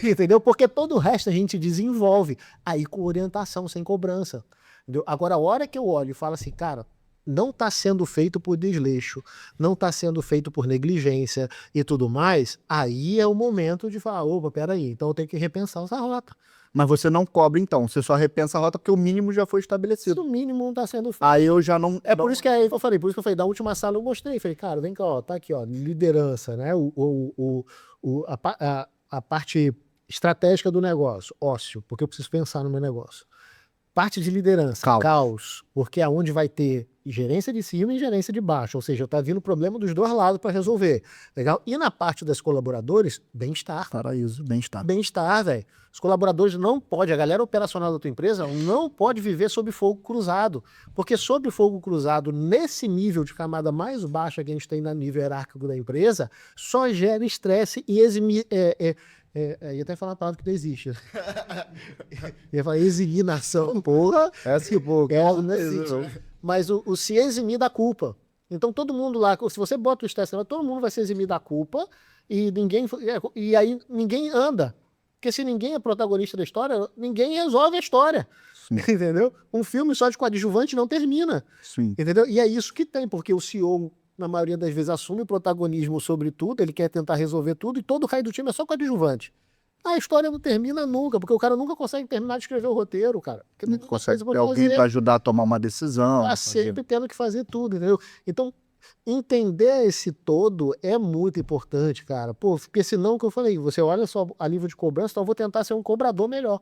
Entendeu? Porque todo o resto a gente desenvolve. Aí com orientação, sem cobrança. Entendeu? Agora, a hora que eu olho e falo assim, cara, não está sendo feito por desleixo, não está sendo feito por negligência e tudo mais, aí é o momento de falar, opa, peraí, então eu tenho que repensar essa rota. Mas você não cobra então, você só repensa a rota porque o mínimo já foi estabelecido. Se o mínimo não está sendo feito. Aí eu já não... Por isso que eu falei, da última sala eu mostrei, falei, cara, vem cá, ó, tá aqui, ó, liderança, né, a parte estratégica do negócio, ócio, porque eu preciso pensar no meu negócio. Parte de liderança, caos, porque é onde vai ter gerência de cima e gerência de baixo, ou seja, tá vindo problema dos dois lados para resolver, legal? E na parte dos colaboradores, bem-estar. Paraíso, bem-estar. Bem-estar, velho. Os colaboradores não podem, a galera operacional da tua empresa não pode viver sob fogo cruzado, porque sob fogo cruzado, nesse nível de camada mais baixa que a gente tem no nível hierárquico da empresa, só gera estresse e ia até falar uma palavra que não existe. Ia falar eximinação, porra. Essa que pouco. Mas o se eximir da culpa. Então todo mundo lá, se você bota o estresse, todo mundo vai se eximir da culpa e aí ninguém anda. Porque se ninguém é protagonista da história, ninguém resolve a história. Sim. Entendeu? Um filme só de coadjuvante não termina. Sim. Entendeu? E é isso que tem, porque o CEO, na maioria das vezes, assume o protagonismo sobre tudo, ele quer tentar resolver tudo, e todo o raio do time é só coadjuvante. A história não termina nunca, porque o cara nunca consegue terminar de escrever o roteiro, cara. Não consegue ter alguém para ajudar a tomar uma decisão. Tá sempre tendo que fazer tudo, entendeu? Então, entender esse todo é muito importante, cara. Pô, porque senão, que eu falei, você olha só a nível de cobrança, então eu vou tentar ser um cobrador melhor.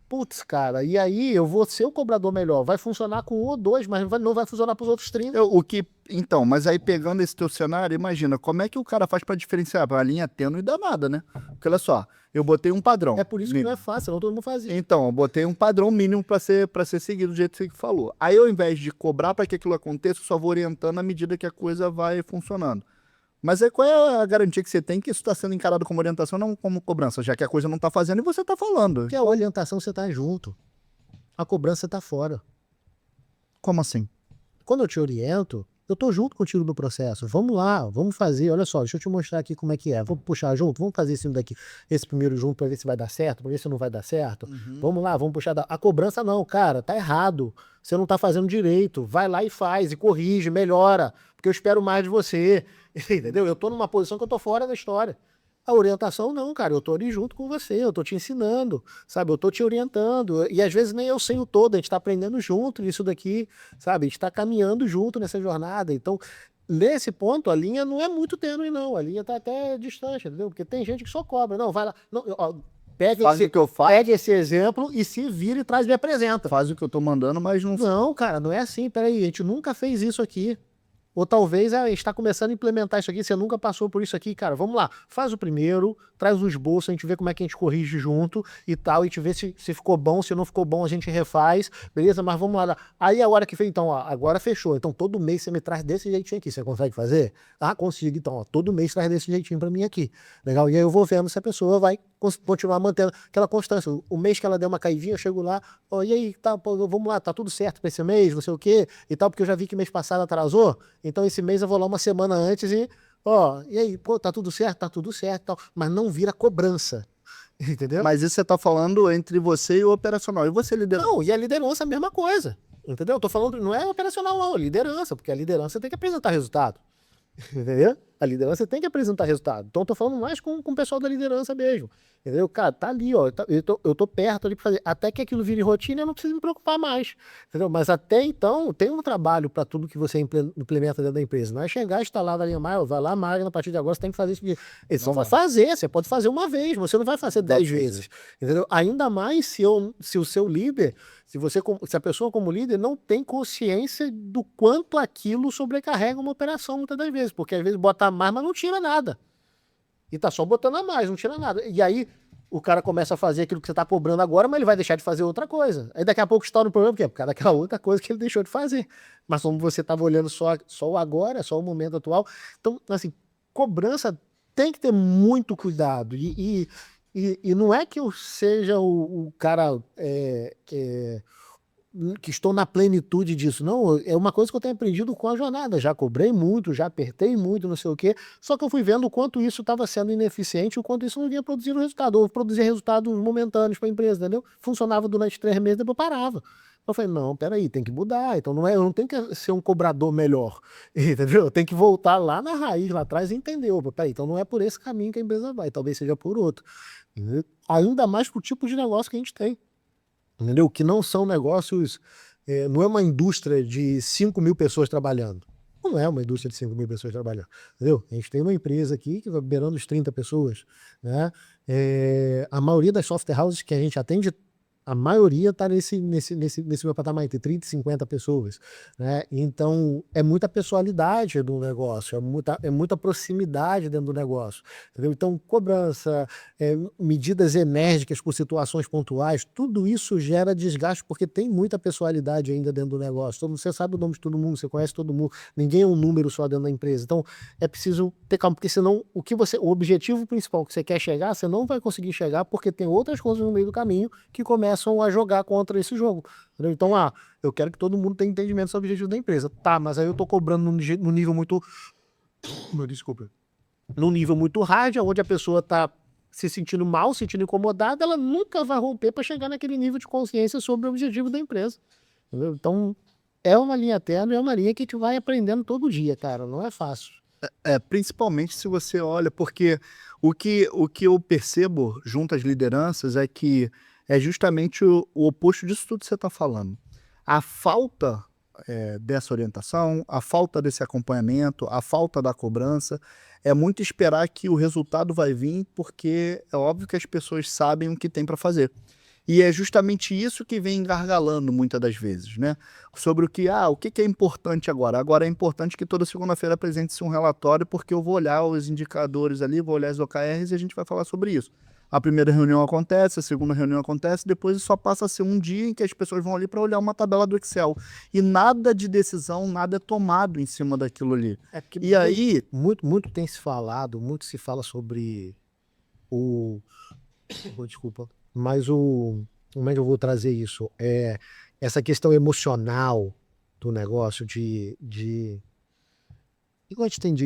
Putz, cara, e aí eu vou ser o cobrador melhor. Vai funcionar com um ou dois, mas não vai funcionar para os outros 30. Então, mas aí pegando esse teu cenário, imagina, como é que o cara faz para diferenciar? A linha tênue danada, né? Porque olha só, eu botei um padrão. É por isso que não é fácil, não todo mundo faz isso. Então, eu botei um padrão mínimo para ser seguido do jeito que você falou. Aí, ao invés de cobrar para que aquilo aconteça, eu só vou orientando à medida que a coisa vai funcionando. Mas aí qual é a garantia que você tem que isso está sendo encarado como orientação, não como cobrança, já que a coisa não está fazendo e você está falando? Porque a orientação você está junto, a cobrança está fora. Como assim? Quando eu te oriento, eu tô junto contigo no processo. Vamos lá, vamos fazer. Olha só, deixa eu te mostrar aqui como é que é. Vamos puxar junto, vamos fazer isso daqui, esse primeiro junto para ver se vai dar certo, para ver se não vai dar certo. Vamos lá, vamos puxar. A cobrança não, cara, tá errado. Você não tá fazendo direito. Vai lá e faz, e corrige, melhora, porque eu espero mais de você. Entendeu? Eu tô numa posição que eu tô fora da história. A orientação não, cara, eu tô ali junto com você, eu tô te ensinando, sabe? Eu tô te orientando, e às vezes nem eu sei o todo, a gente tá aprendendo junto nisso daqui, sabe? A gente tá caminhando junto nessa jornada, então, nesse ponto, a linha não é muito tênue, não, a linha tá até distante, entendeu? Porque tem gente que só cobra, não, vai lá, não, ó, pega esse exemplo e se vira e traz e me apresenta. Faz o que eu tô mandando, mas não... Não, cara, não é assim, peraí, a gente nunca fez isso aqui. Ou talvez a gente está começando a implementar isso aqui, você nunca passou por isso aqui, cara, vamos lá, faz o primeiro, traz o esboço, a gente vê como é que a gente corrige junto e tal, e a gente vê se ficou bom, se não ficou bom a gente refaz, beleza, mas vamos lá. Aí a hora que fez, então, ó, agora fechou, então todo mês você me traz desse jeitinho aqui, você consegue fazer? Ah, consigo, então, ó, todo mês traz desse jeitinho para mim aqui, legal? E aí eu vou vendo se a pessoa vai continuar mantendo aquela constância. O mês que ela deu uma caidinha, eu chego lá, ó, e aí, tá, pô, vamos lá, tá tudo certo para esse mês, não sei o quê, e tal, porque eu já vi que mês passado atrasou, então esse mês eu vou lá uma semana antes e, ó, e aí, pô, tá tudo certo, tal, mas não vira cobrança, entendeu? Mas isso você tá falando entre você e o operacional, e você liderança? Não, e a liderança é a mesma coisa, entendeu? Eu tô falando, não é operacional não, é liderança, porque a liderança tem que apresentar resultado, entendeu? A liderança tem que apresentar resultado. Então eu tô falando mais com o pessoal da liderança mesmo. Entendeu? Cara, tá ali, ó. Eu tô perto ali pra fazer. Até que aquilo vire rotina, eu não preciso me preocupar mais. Entendeu? Mas até então, tem um trabalho para tudo que você implementa dentro da empresa. Não é chegar, instalar da linha Maio, vai lá, Máquina, a partir de agora você tem que fazer isso aqui. Eles vão fazer, você pode fazer uma vez, mas você não vai fazer 10 vezes. Entendeu? Ainda mais se o seu líder, se a pessoa como líder não tem consciência do quanto aquilo sobrecarrega uma operação muitas das vezes. Porque às vezes bota mais, mas não tira nada. E tá só botando a mais, não tira nada. E aí o cara começa a fazer aquilo que você tá cobrando agora, mas ele vai deixar de fazer outra coisa. Aí daqui a pouco estoura o problema, por quê? Por causa daquela outra coisa que ele deixou de fazer. Mas como você tava olhando só o agora, só o momento atual, então, assim, cobrança tem que ter muito cuidado. E não é que eu seja o cara que estou na plenitude disso. Não, é uma coisa que eu tenho aprendido com a jornada. Já cobrei muito, já apertei muito, não sei o quê. Só que eu fui vendo o quanto isso estava sendo ineficiente, o quanto isso não vinha produzindo resultado. Ou produzia resultados momentâneos para a empresa, entendeu? Funcionava durante 3 meses, depois parava. Eu falei, não, peraí, tem que mudar. Então eu não tenho que ser um cobrador melhor, entendeu? Eu tenho que voltar lá na raiz, lá atrás e entender. Opa, peraí, então não é por esse caminho que a empresa vai, talvez seja por outro. Entendeu? Ainda mais pro tipo de negócio que a gente tem. Entendeu? Que não são negócios, não é uma indústria de 5 mil pessoas trabalhando. Não é uma indústria de 5 mil pessoas trabalhando. Entendeu? A gente tem uma empresa aqui que vai beirando os 30 pessoas. Né? A maioria das software houses que a gente atende A maioria está nesse meu patamar, entre 30 e 50 pessoas, né? Então, é muita pessoalidade do negócio, é muita proximidade dentro do negócio, entendeu? Então, cobrança, medidas enérgicas por situações pontuais, tudo isso gera desgaste, porque tem muita pessoalidade ainda dentro do negócio. Você sabe o nome de todo mundo, você conhece todo mundo, ninguém é um número só dentro da empresa. Então, é preciso ter calma, porque senão o objetivo principal que você quer chegar, você não vai conseguir chegar, porque tem outras coisas no meio do caminho que começam a jogar contra esse jogo. Entendeu? Então, eu quero que todo mundo tenha entendimento sobre o objetivo da empresa. Tá, mas aí eu tô cobrando num nível muito... Desculpa. Num nível muito hard, onde a pessoa tá se sentindo mal, se sentindo incomodada, ela nunca vai romper para chegar naquele nível de consciência sobre o objetivo da empresa. Entendeu? Então, é uma linha tênue, é uma linha que a gente vai aprendendo todo dia, cara. Não é fácil. Principalmente se você olha, porque o que eu percebo junto às lideranças é que é justamente o oposto disso tudo que você está falando. A falta dessa orientação, a falta desse acompanhamento, a falta da cobrança, é muito esperar que o resultado vai vir, porque é óbvio que as pessoas sabem o que tem para fazer. E é justamente isso que vem gargalando muitas das vezes, né? Sobre o que é importante agora. Agora é importante que toda segunda-feira apresente-se um relatório, porque eu vou olhar os indicadores ali, vou olhar as OKRs e a gente vai falar sobre isso. A primeira reunião acontece, a segunda reunião acontece, depois só passa a ser um dia em que as pessoas vão ali para olhar uma tabela do Excel. E nada de decisão, nada é tomado em cima daquilo ali. E aí... Muito tem se falado, muito se fala sobre desculpa. Mas como é que eu vou trazer isso? Essa questão emocional do negócio igual a gente tem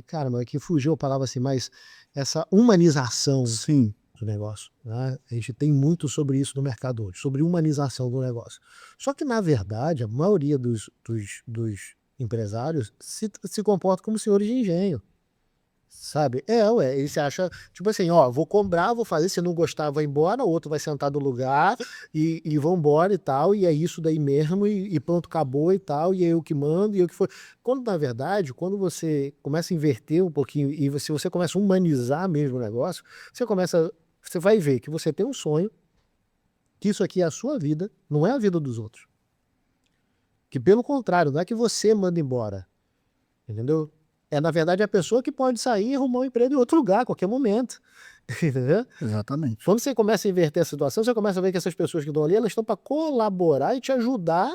caramba, que fugiu a palavra assim, mas essa humanização, sim, do negócio, né? A gente tem muito sobre isso no mercado hoje, sobre humanização do negócio. Só que, na verdade, a maioria dos empresários se comporta como senhores de engenho. Sabe? Ele se acha, tipo assim, vou cobrar, vou fazer, se não gostar, vai embora, o outro vai sentar no lugar e vão embora e tal, e é isso daí mesmo, e pronto, acabou e tal, e é eu que mando, e eu que for. Quando, na verdade, quando você começa a inverter um pouquinho, e se você começa a humanizar mesmo o negócio, você vai ver que você tem um sonho, que isso aqui é a sua vida, não é a vida dos outros. Que pelo contrário, não é que você manda embora, entendeu? Na verdade, a pessoa que pode sair e arrumar um emprego em outro lugar, a qualquer momento. Entendeu? Exatamente. Quando você começa a inverter a situação, você começa a ver que essas pessoas que estão ali, elas estão para colaborar e te ajudar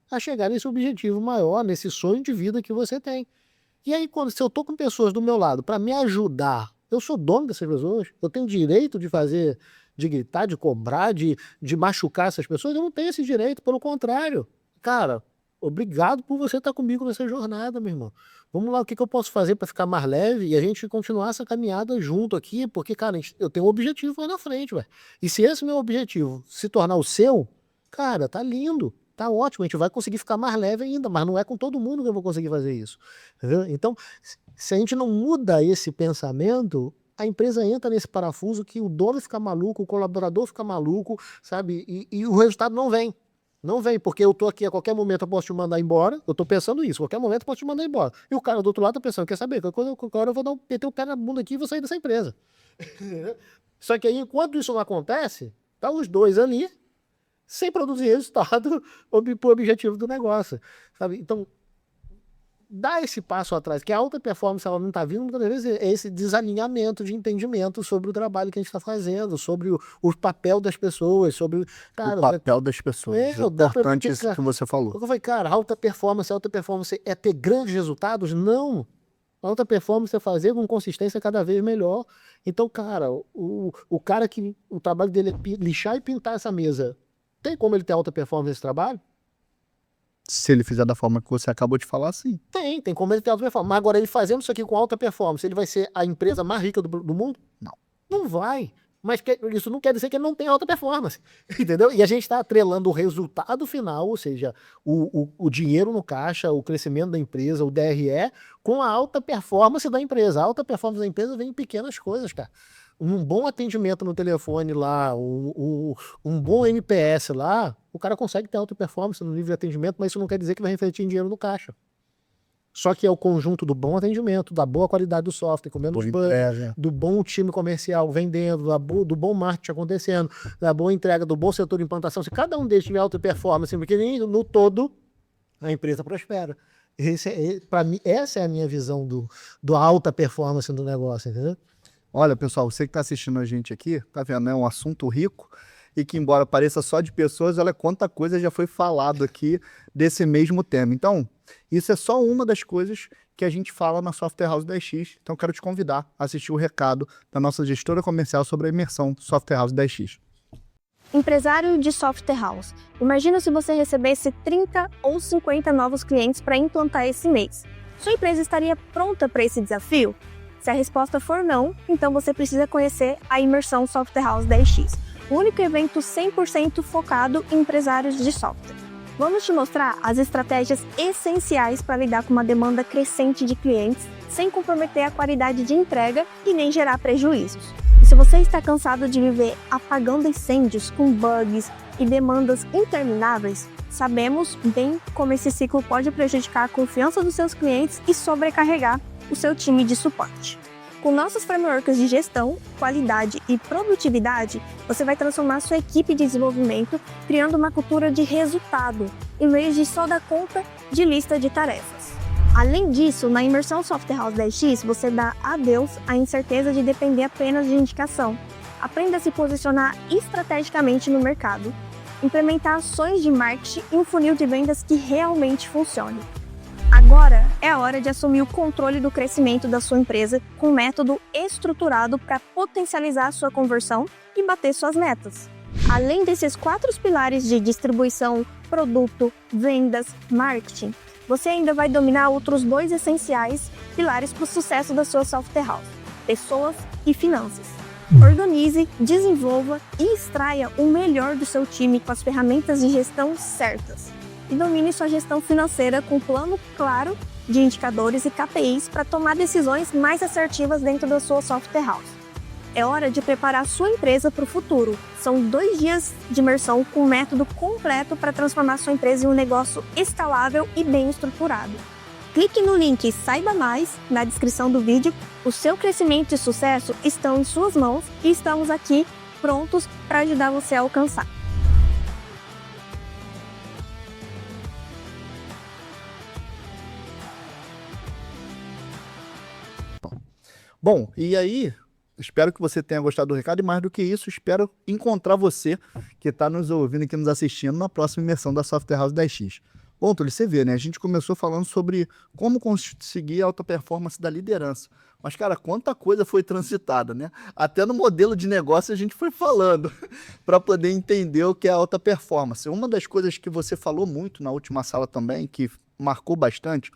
a chegar nesse objetivo maior, nesse sonho de vida que você tem. E aí, se eu estou com pessoas do meu lado para me ajudar, eu sou dono dessas pessoas, eu tenho direito de fazer, de gritar, de cobrar, de machucar essas pessoas, eu não tenho esse direito, pelo contrário. Cara, obrigado por você estar comigo nessa jornada, meu irmão. Vamos lá, o que eu posso fazer para ficar mais leve e a gente continuar essa caminhada junto aqui, porque, cara, eu tenho um objetivo lá na frente, velho. E se esse meu objetivo se tornar o seu, cara, tá lindo, tá ótimo, a gente vai conseguir ficar mais leve ainda, mas não é com todo mundo que eu vou conseguir fazer isso. Entendeu? Então, se a gente não muda esse pensamento, a empresa entra nesse parafuso que o dono fica maluco, o colaborador fica maluco, sabe? E o resultado não vem. Não vem, porque eu tô aqui, a qualquer momento eu posso te mandar embora, eu tô pensando isso, a qualquer momento eu posso te mandar embora. E o cara do outro lado tá pensando, quer saber, qualquer hora eu vou meter o pé na bunda aqui e vou sair dessa empresa. Só que aí, enquanto isso não acontece, tá os dois ali, sem produzir resultado pro objetivo do negócio, sabe? Então, dá esse passo atrás, que a alta performance ela não está vindo, muitas vezes é esse desalinhamento de entendimento sobre o trabalho que a gente está fazendo, sobre o papel das pessoas, sobre... Cara, o papel das pessoas, é importante isso que você falou. Eu falei, cara, alta performance é ter grandes resultados? Não! Alta performance é fazer com consistência cada vez melhor. Então, cara, o cara que o trabalho dele é lixar e pintar essa mesa, tem como ele ter alta performance nesse trabalho? Se ele fizer da forma que você acabou de falar, sim. Tem como ele ter alta performance. Mas agora, ele fazendo isso aqui com alta performance, ele vai ser a empresa mais rica do mundo? Não. Não vai. Mas isso não quer dizer que ele não tem alta performance. Entendeu? E a gente está atrelando o resultado final, ou seja, o dinheiro no caixa, o crescimento da empresa, o DRE, com a alta performance da empresa. A alta performance da empresa vem em pequenas coisas, cara. Um bom atendimento no telefone lá, um bom NPS lá, o cara consegue ter alta performance no nível de atendimento, mas isso não quer dizer que vai refletir em dinheiro no caixa. Só que é o conjunto do bom atendimento, da boa qualidade do software, com menos bug, do bom time comercial vendendo, do bom marketing acontecendo, da boa entrega, do bom setor de implantação. Se cada um deles tiver alta performance, porque no todo a empresa prospera. Para mim, essa é a minha visão do alta performance do negócio, entendeu? Olha, pessoal, você que está assistindo a gente aqui, tá vendo? É um assunto rico e que, embora pareça só de pessoas, olha quanta coisa já foi falado aqui desse mesmo tema. Então, isso é só uma das coisas que a gente fala na Software House 10X. Então, quero te convidar a assistir o recado da nossa gestora comercial sobre a imersão do Software House 10X. Empresário de Software House, imagina se você recebesse 30 ou 50 novos clientes para implantar esse mês. Sua empresa estaria pronta para esse desafio? Se a resposta for não, então você precisa conhecer a imersão Software House 10X, o único evento 100% focado em empresários de software. Vamos te mostrar as estratégias essenciais para lidar com uma demanda crescente de clientes, sem comprometer a qualidade de entrega e nem gerar prejuízos. E se você está cansado de viver apagando incêndios com bugs e demandas intermináveis, sabemos bem como esse ciclo pode prejudicar a confiança dos seus clientes e sobrecarregar o seu time de suporte. Com nossos frameworks de gestão, qualidade e produtividade, você vai transformar sua equipe de desenvolvimento criando uma cultura de resultado, em vez de só dar conta de lista de tarefas. Além disso, na imersão Software House 10X, você dá adeus à incerteza de depender apenas de indicação. Aprenda a se posicionar estrategicamente no mercado, implementar ações de marketing e um funil de vendas que realmente funcione. Agora é a hora de assumir o controle do crescimento da sua empresa com um método estruturado para potencializar a sua conversão e bater suas metas. Além desses 4 pilares de distribuição, produto, vendas, marketing, você ainda vai dominar outros 2 essenciais pilares para o sucesso da sua software house: pessoas e finanças. Organize, desenvolva e extraia o melhor do seu time com as ferramentas de gestão certas. E domine sua gestão financeira com um plano claro de indicadores e KPIs para tomar decisões mais assertivas dentro da sua software house. É hora de preparar sua empresa para o futuro. São 2 dias de imersão com um método completo para transformar sua empresa em um negócio escalável e bem estruturado. Clique no link Saiba Mais na descrição do vídeo. O seu crescimento e sucesso estão em suas mãos e estamos aqui prontos para ajudar você a alcançar. Bom, e aí, espero que você tenha gostado do recado e mais do que isso, espero encontrar você que está nos ouvindo e aqui nos assistindo na próxima imersão da Software House 10X. Bom, Túlio, você vê, né? A gente começou falando sobre como conseguir a alta performance da liderança. Mas, cara, quanta coisa foi transitada, né? Até no modelo de negócio a gente foi falando para poder entender o que é alta performance. Uma das coisas que você falou muito na última sala também, que marcou bastante,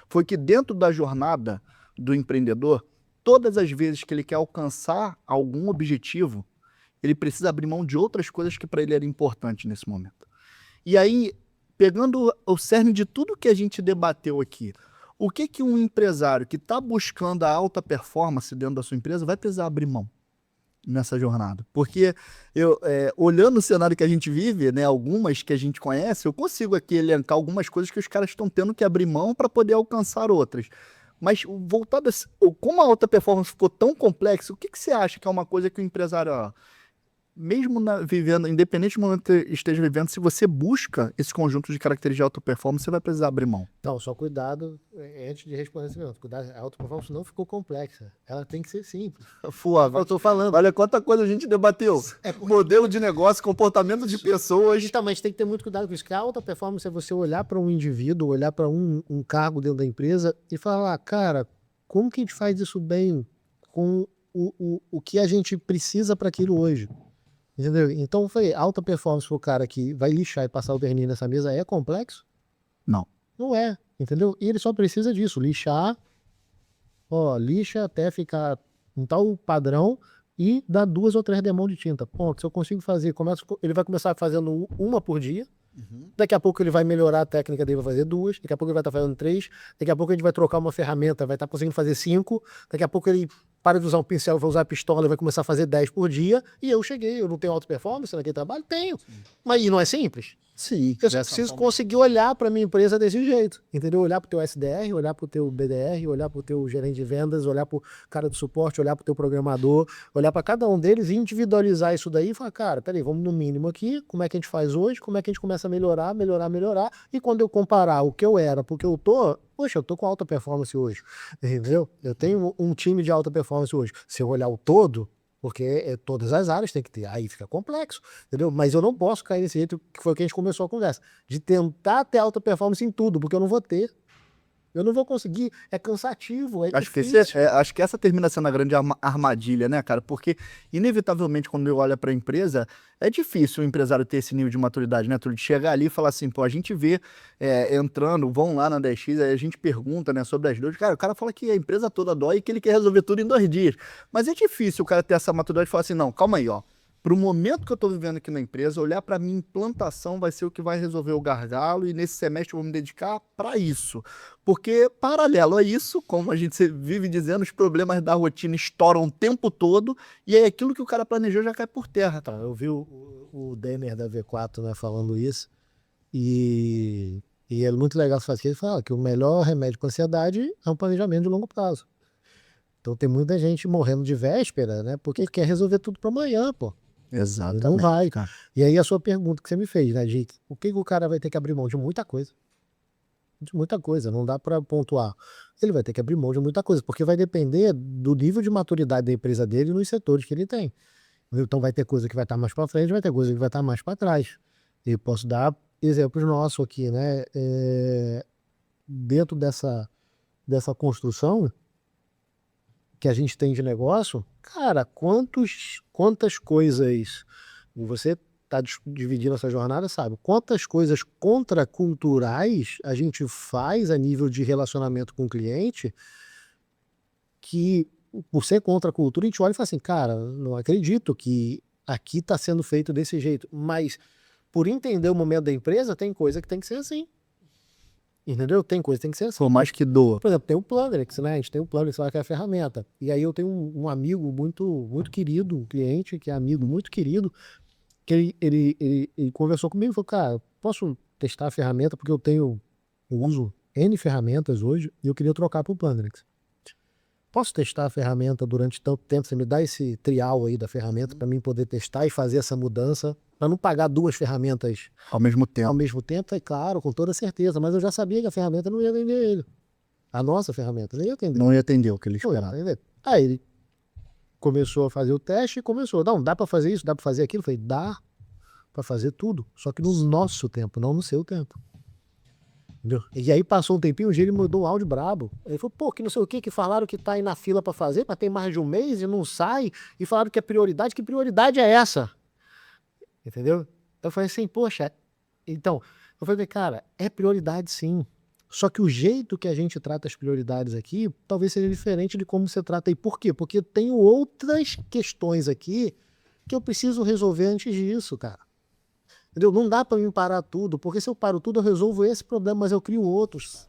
foi que dentro da jornada do empreendedor, todas as vezes que ele quer alcançar algum objetivo, ele precisa abrir mão de outras coisas que para ele era importante nesse momento. E aí, pegando o cerne de tudo que a gente debateu aqui, o que um empresário que está buscando a alta performance dentro da sua empresa vai precisar abrir mão nessa jornada? Porque olhando o cenário que a gente vive, né, algumas que a gente conhece, eu consigo aqui elencar algumas coisas que os caras estão tendo que abrir mão para poder alcançar outras. Mas voltado a, como a alta performance ficou tão complexa, o que você acha que é uma coisa que o empresário, mesmo vivendo, independente do momento que esteja vivendo, se você busca esse conjunto de características de alta performance, você vai precisar abrir mão? Não, só cuidado antes de responder essa pergunta. Cuidado, a alta performance não ficou complexa. Ela tem que ser simples. Eu tô falando. Olha quanta coisa a gente debateu. Modelo de negócio, comportamento de pessoas. Justamente, tem que ter muito cuidado com isso. Que a alta performance é você olhar para um indivíduo, olhar para um cargo dentro da empresa e falar, cara, como que a gente faz isso bem com o que a gente precisa para aquilo hoje? Entendeu? Então, foi alta performance para o cara que vai lixar e passar o verniz nessa mesa é complexo? Não. Não é, entendeu? E ele só precisa disso, lixar, lixa até ficar um tal padrão e dar 2 ou 3 demãos de tinta. Ponto, se eu consigo fazer, ele vai começar fazendo uma por dia, daqui a pouco ele vai melhorar a técnica dele, vai fazer 2, daqui a pouco ele vai estar fazendo 3, daqui a pouco a gente vai trocar uma ferramenta, vai estar conseguindo fazer 5, daqui a pouco ele para de usar um pincel, vai usar a pistola, vai começar a fazer 10 por dia, e eu não tenho alta performance naquele trabalho? Tenho. Mas e não é simples? Sim. Eu preciso conseguir olhar para minha empresa desse jeito, entendeu? Olhar para o teu SDR, olhar para o teu BDR, olhar para o teu gerente de vendas, olhar para o cara do suporte, olhar para o teu programador, olhar para cada um deles e individualizar isso daí e falar, cara, peraí, vamos no mínimo aqui, como é que a gente faz hoje, como é que a gente começa a melhorar, e quando eu comparar o que eu era porque eu tô, poxa, eu tô com alta performance hoje, entendeu? Eu tenho um time de alta performance hoje. Se eu olhar o todo, porque todas as áreas tem que ter, aí fica complexo, entendeu? Mas eu não posso cair nesse jeito, que foi o que a gente começou a conversa, de tentar ter alta performance em tudo, porque eu não vou ter. Eu não vou conseguir, é cansativo, é difícil. Acho que essa termina sendo a grande armadilha, né, cara? Porque, inevitavelmente, quando eu olho para a empresa, é difícil o empresário ter esse nível de maturidade, né? Tu chegar ali e falar assim, pô, a gente vê entrando, vão lá na 10X, aí a gente pergunta, né, sobre as dores. Cara, o cara fala que a empresa toda dói e que ele quer resolver tudo em 2 dias. Mas é difícil o cara ter essa maturidade e falar assim, não, calma aí, ó. Para o momento que eu estou vivendo aqui na empresa, olhar para a minha implantação vai ser o que vai resolver o gargalo e nesse semestre eu vou me dedicar para isso. Porque, paralelo a isso, como a gente vive dizendo, os problemas da rotina estouram o tempo todo e aí aquilo que o cara planejou já cai por terra. Tá, eu vi o Denner da V4, né, falando isso e é muito legal fazer isso. Ele fala que o melhor remédio para a ansiedade é um planejamento de longo prazo. Então tem muita gente morrendo de véspera, né, porque quer resolver tudo para amanhã, pô. Exatamente. Não vai, cara. E aí a sua pergunta que você me fez, né, de o que o cara vai ter que abrir mão de muita coisa. De muita coisa, não dá para pontuar. Ele vai ter que abrir mão de muita coisa, porque vai depender do nível de maturidade da empresa dele nos setores que ele tem. Então vai ter coisa que vai estar mais para frente, vai ter coisa que vai estar mais para trás. E posso dar exemplos nossos aqui, né? Dentro dessa construção que a gente tem de negócio, cara, quantas coisas você está dividindo essa jornada, sabe? Quantas coisas contraculturais a gente faz a nível de relacionamento com o cliente que, por ser contra a cultura, a gente olha e fala assim, cara, não acredito que aqui está sendo feito desse jeito, mas por entender o momento da empresa, tem coisa que tem que ser assim. Entendeu? Tem coisa que tem que ser assim. Por mais que doa. Por exemplo, tem o Planrex, né? A gente tem o Planrex lá que é a ferramenta. E aí eu tenho um amigo muito querido, um cliente que é amigo muito querido, que ele conversou comigo e falou, cara, posso testar a ferramenta porque eu uso N ferramentas hoje e eu queria trocar para o Planrex. Posso testar a ferramenta durante tanto tempo? Você me dá esse trial aí da ferramenta para mim poder testar e fazer essa mudança, para não pagar 2 ferramentas ao mesmo tempo. Ao mesmo tempo, é claro, com toda certeza, mas eu já sabia que a ferramenta não ia atender ele. A nossa ferramenta não ia atender. Não ia atender o que ele esperava. Aí ele começou a fazer o teste e começou, não, dá para fazer isso, dá para fazer aquilo? Eu falei, dá para fazer tudo, só que no nosso tempo, não no seu tempo. Entendeu? E aí passou um tempinho, um dia ele mandou um áudio brabo. Ele falou, pô, que não sei o que falaram que tá aí na fila para fazer, mas tem mais de um mês e não sai, e falaram que é prioridade, que prioridade é essa? Entendeu? Eu falei assim, poxa, então, eu falei, cara, é prioridade sim. Só que o jeito que a gente trata as prioridades aqui, talvez seja diferente de como você trata aí. Por quê? Porque eu tenho outras questões aqui que eu preciso resolver antes disso, cara. Entendeu? Não dá para mim parar tudo, porque se eu paro tudo, eu resolvo esse problema, mas eu crio outros.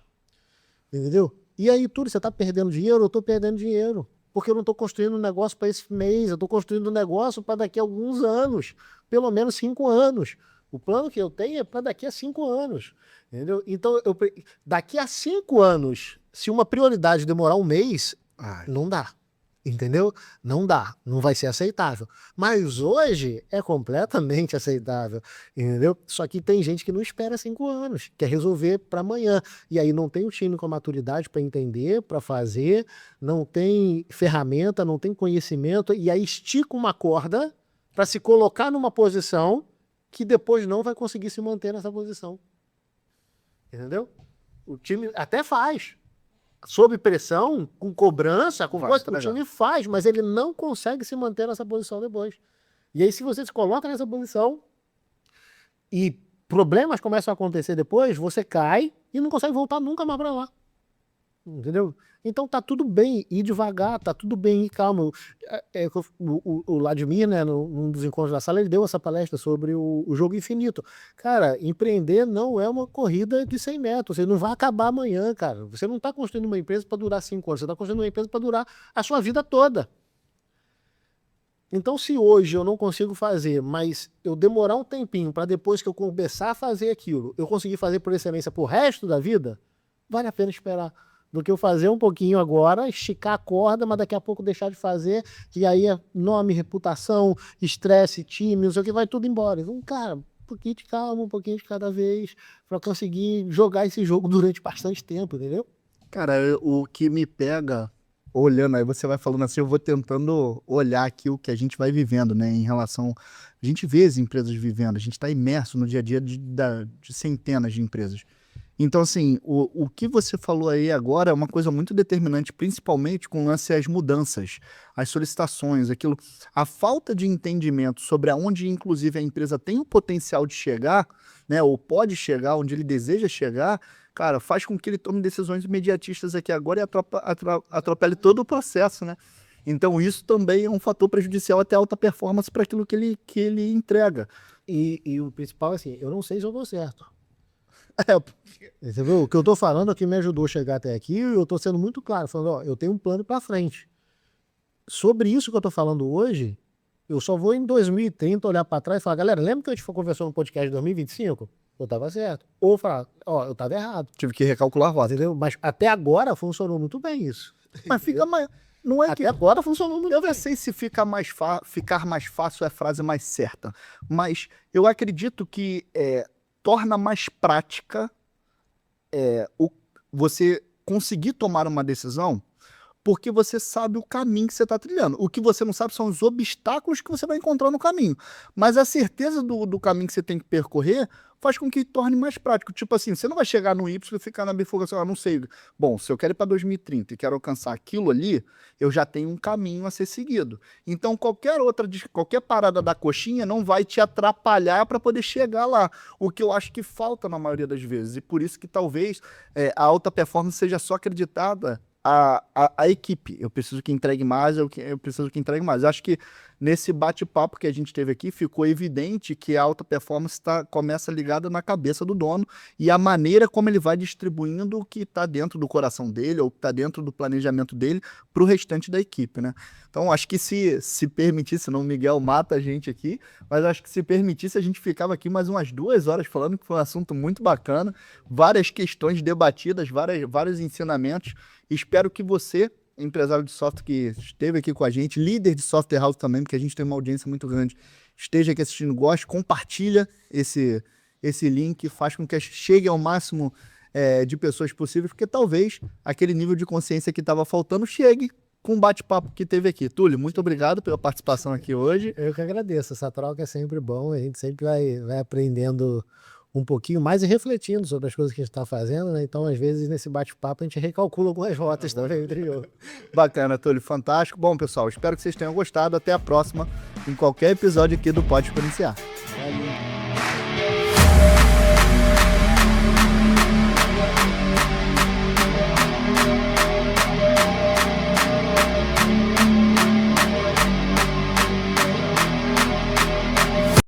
Entendeu? E aí, tudo, você tá perdendo dinheiro, eu tô perdendo dinheiro. Porque eu não tô construindo um negócio para esse mês, eu tô construindo um negócio para daqui a alguns anos, pelo menos 5 anos. O plano que eu tenho é para daqui a 5 anos. Entendeu? Então, daqui a 5 anos, se uma prioridade demorar um mês, não dá. Entendeu? Não dá, não vai ser aceitável. Mas hoje é completamente aceitável, entendeu? Só que tem gente que não espera 5 anos, quer resolver para amanhã. E aí não tem o time com a maturidade para entender, para fazer, não tem ferramenta, não tem conhecimento, e aí estica uma corda para se colocar numa posição que depois não vai conseguir se manter nessa posição. Entendeu? O time até faz. Sob pressão, com cobrança, com coisa, o time faz, mas ele não consegue se manter nessa posição depois. E aí, se você se coloca nessa posição e problemas começam a acontecer depois, você cai e não consegue voltar nunca mais para lá. Entendeu? Então tá tudo bem ir devagar, tá tudo bem ir calmo. O Vladimir, né, num dos encontros da sala, ele deu essa palestra sobre o jogo infinito. Cara, empreender não é uma corrida de 100 metros, você não vai acabar amanhã, cara. Você não tá construindo uma empresa para durar 5 anos, você tá construindo uma empresa para durar a sua vida toda. Então, se hoje eu não consigo fazer, mas eu demorar um tempinho para depois que eu começar a fazer aquilo, eu conseguir fazer por excelência pro resto da vida, vale a pena esperar. Do que eu fazer um pouquinho agora, esticar a corda, mas daqui a pouco deixar de fazer, e aí nome, reputação, estresse, time, não sei o que, vai tudo embora. Então, cara, um pouquinho de calma, um pouquinho de cada vez, para conseguir jogar esse jogo durante bastante tempo, entendeu? Cara, o que me pega, olhando, aí você vai falando assim, eu vou tentando olhar aqui o que a gente vai vivendo, né, em relação... A gente vê as empresas vivendo, a gente está imerso no dia a dia de centenas de empresas. Então, assim, o que você falou aí agora é uma coisa muito determinante, principalmente com o lance às mudanças, as solicitações, aquilo. A falta de entendimento sobre aonde, inclusive, a empresa tem o potencial de chegar, né, ou pode chegar, onde ele deseja chegar, cara, faz com que ele tome decisões imediatistas aqui agora e atropele todo o processo, né? Então, isso também é um fator prejudicial até a alta performance para aquilo que ele entrega. E o principal é assim, eu não sei se eu dou certo. Entendeu? O que eu tô falando é que me ajudou a chegar até aqui, e eu tô sendo muito claro, falando, ó, eu tenho um plano para frente. Sobre isso que eu tô falando hoje, eu só vou em 2030 olhar para trás e falar, galera, lembra que a gente conversou no podcast de 2025? Eu tava certo. Ou falar, ó, eu tava errado. Tive que recalcular a rota. Entendeu? Mas até agora funcionou muito bem isso. Mas fica mais... Não é até que... agora funcionou muito Eu bem. não sei se ficar mais fácil é a frase mais certa, mas eu acredito que torna mais prática você conseguir tomar uma decisão porque você sabe o caminho que você está trilhando. O que você não sabe são os obstáculos que você vai encontrar no caminho. Mas a certeza do caminho que você tem que percorrer faz com que torne mais prático. Tipo assim, você não vai chegar no Y e ficar na bifurcação, não sei. Bom, se eu quero ir para 2030 e quero alcançar aquilo ali, eu já tenho um caminho a ser seguido. Então, qualquer parada da coxinha não vai te atrapalhar para poder chegar lá. O que eu acho que falta na maioria das vezes. E por isso que talvez a alta performance seja só acreditada a equipe. Eu preciso que entregue mais, eu preciso que entregue mais. Eu acho que nesse bate-papo que a gente teve aqui, ficou evidente que a alta performance começa ligada na cabeça do dono e a maneira como ele vai distribuindo o que está dentro do coração dele ou que está dentro do planejamento dele para o restante da equipe, né? Então, acho que se permitisse, não, o Miguel mata a gente aqui, mas acho que se permitisse, a gente ficava aqui mais umas 2 horas falando, que foi um assunto muito bacana, várias questões debatidas, vários ensinamentos. Espero que você, empresário de software que esteve aqui com a gente, líder de software house também, porque a gente tem uma audiência muito grande, esteja aqui assistindo, goste, compartilha esse link, faz com que chegue ao máximo de pessoas possíveis, porque talvez aquele nível de consciência que estava faltando chegue com o bate-papo que teve aqui. Túlio, muito obrigado pela participação aqui hoje. Eu que agradeço, essa troca é sempre bom, a gente sempre vai aprendendo um pouquinho mais e refletindo sobre as coisas que a gente está fazendo, né? Então, às vezes, nesse bate-papo, a gente recalcula algumas rotas também, entendeu? Bacana, Túlio, fantástico. Bom, pessoal, espero que vocês tenham gostado. Até a próxima, em qualquer episódio aqui do Pode Experienciar.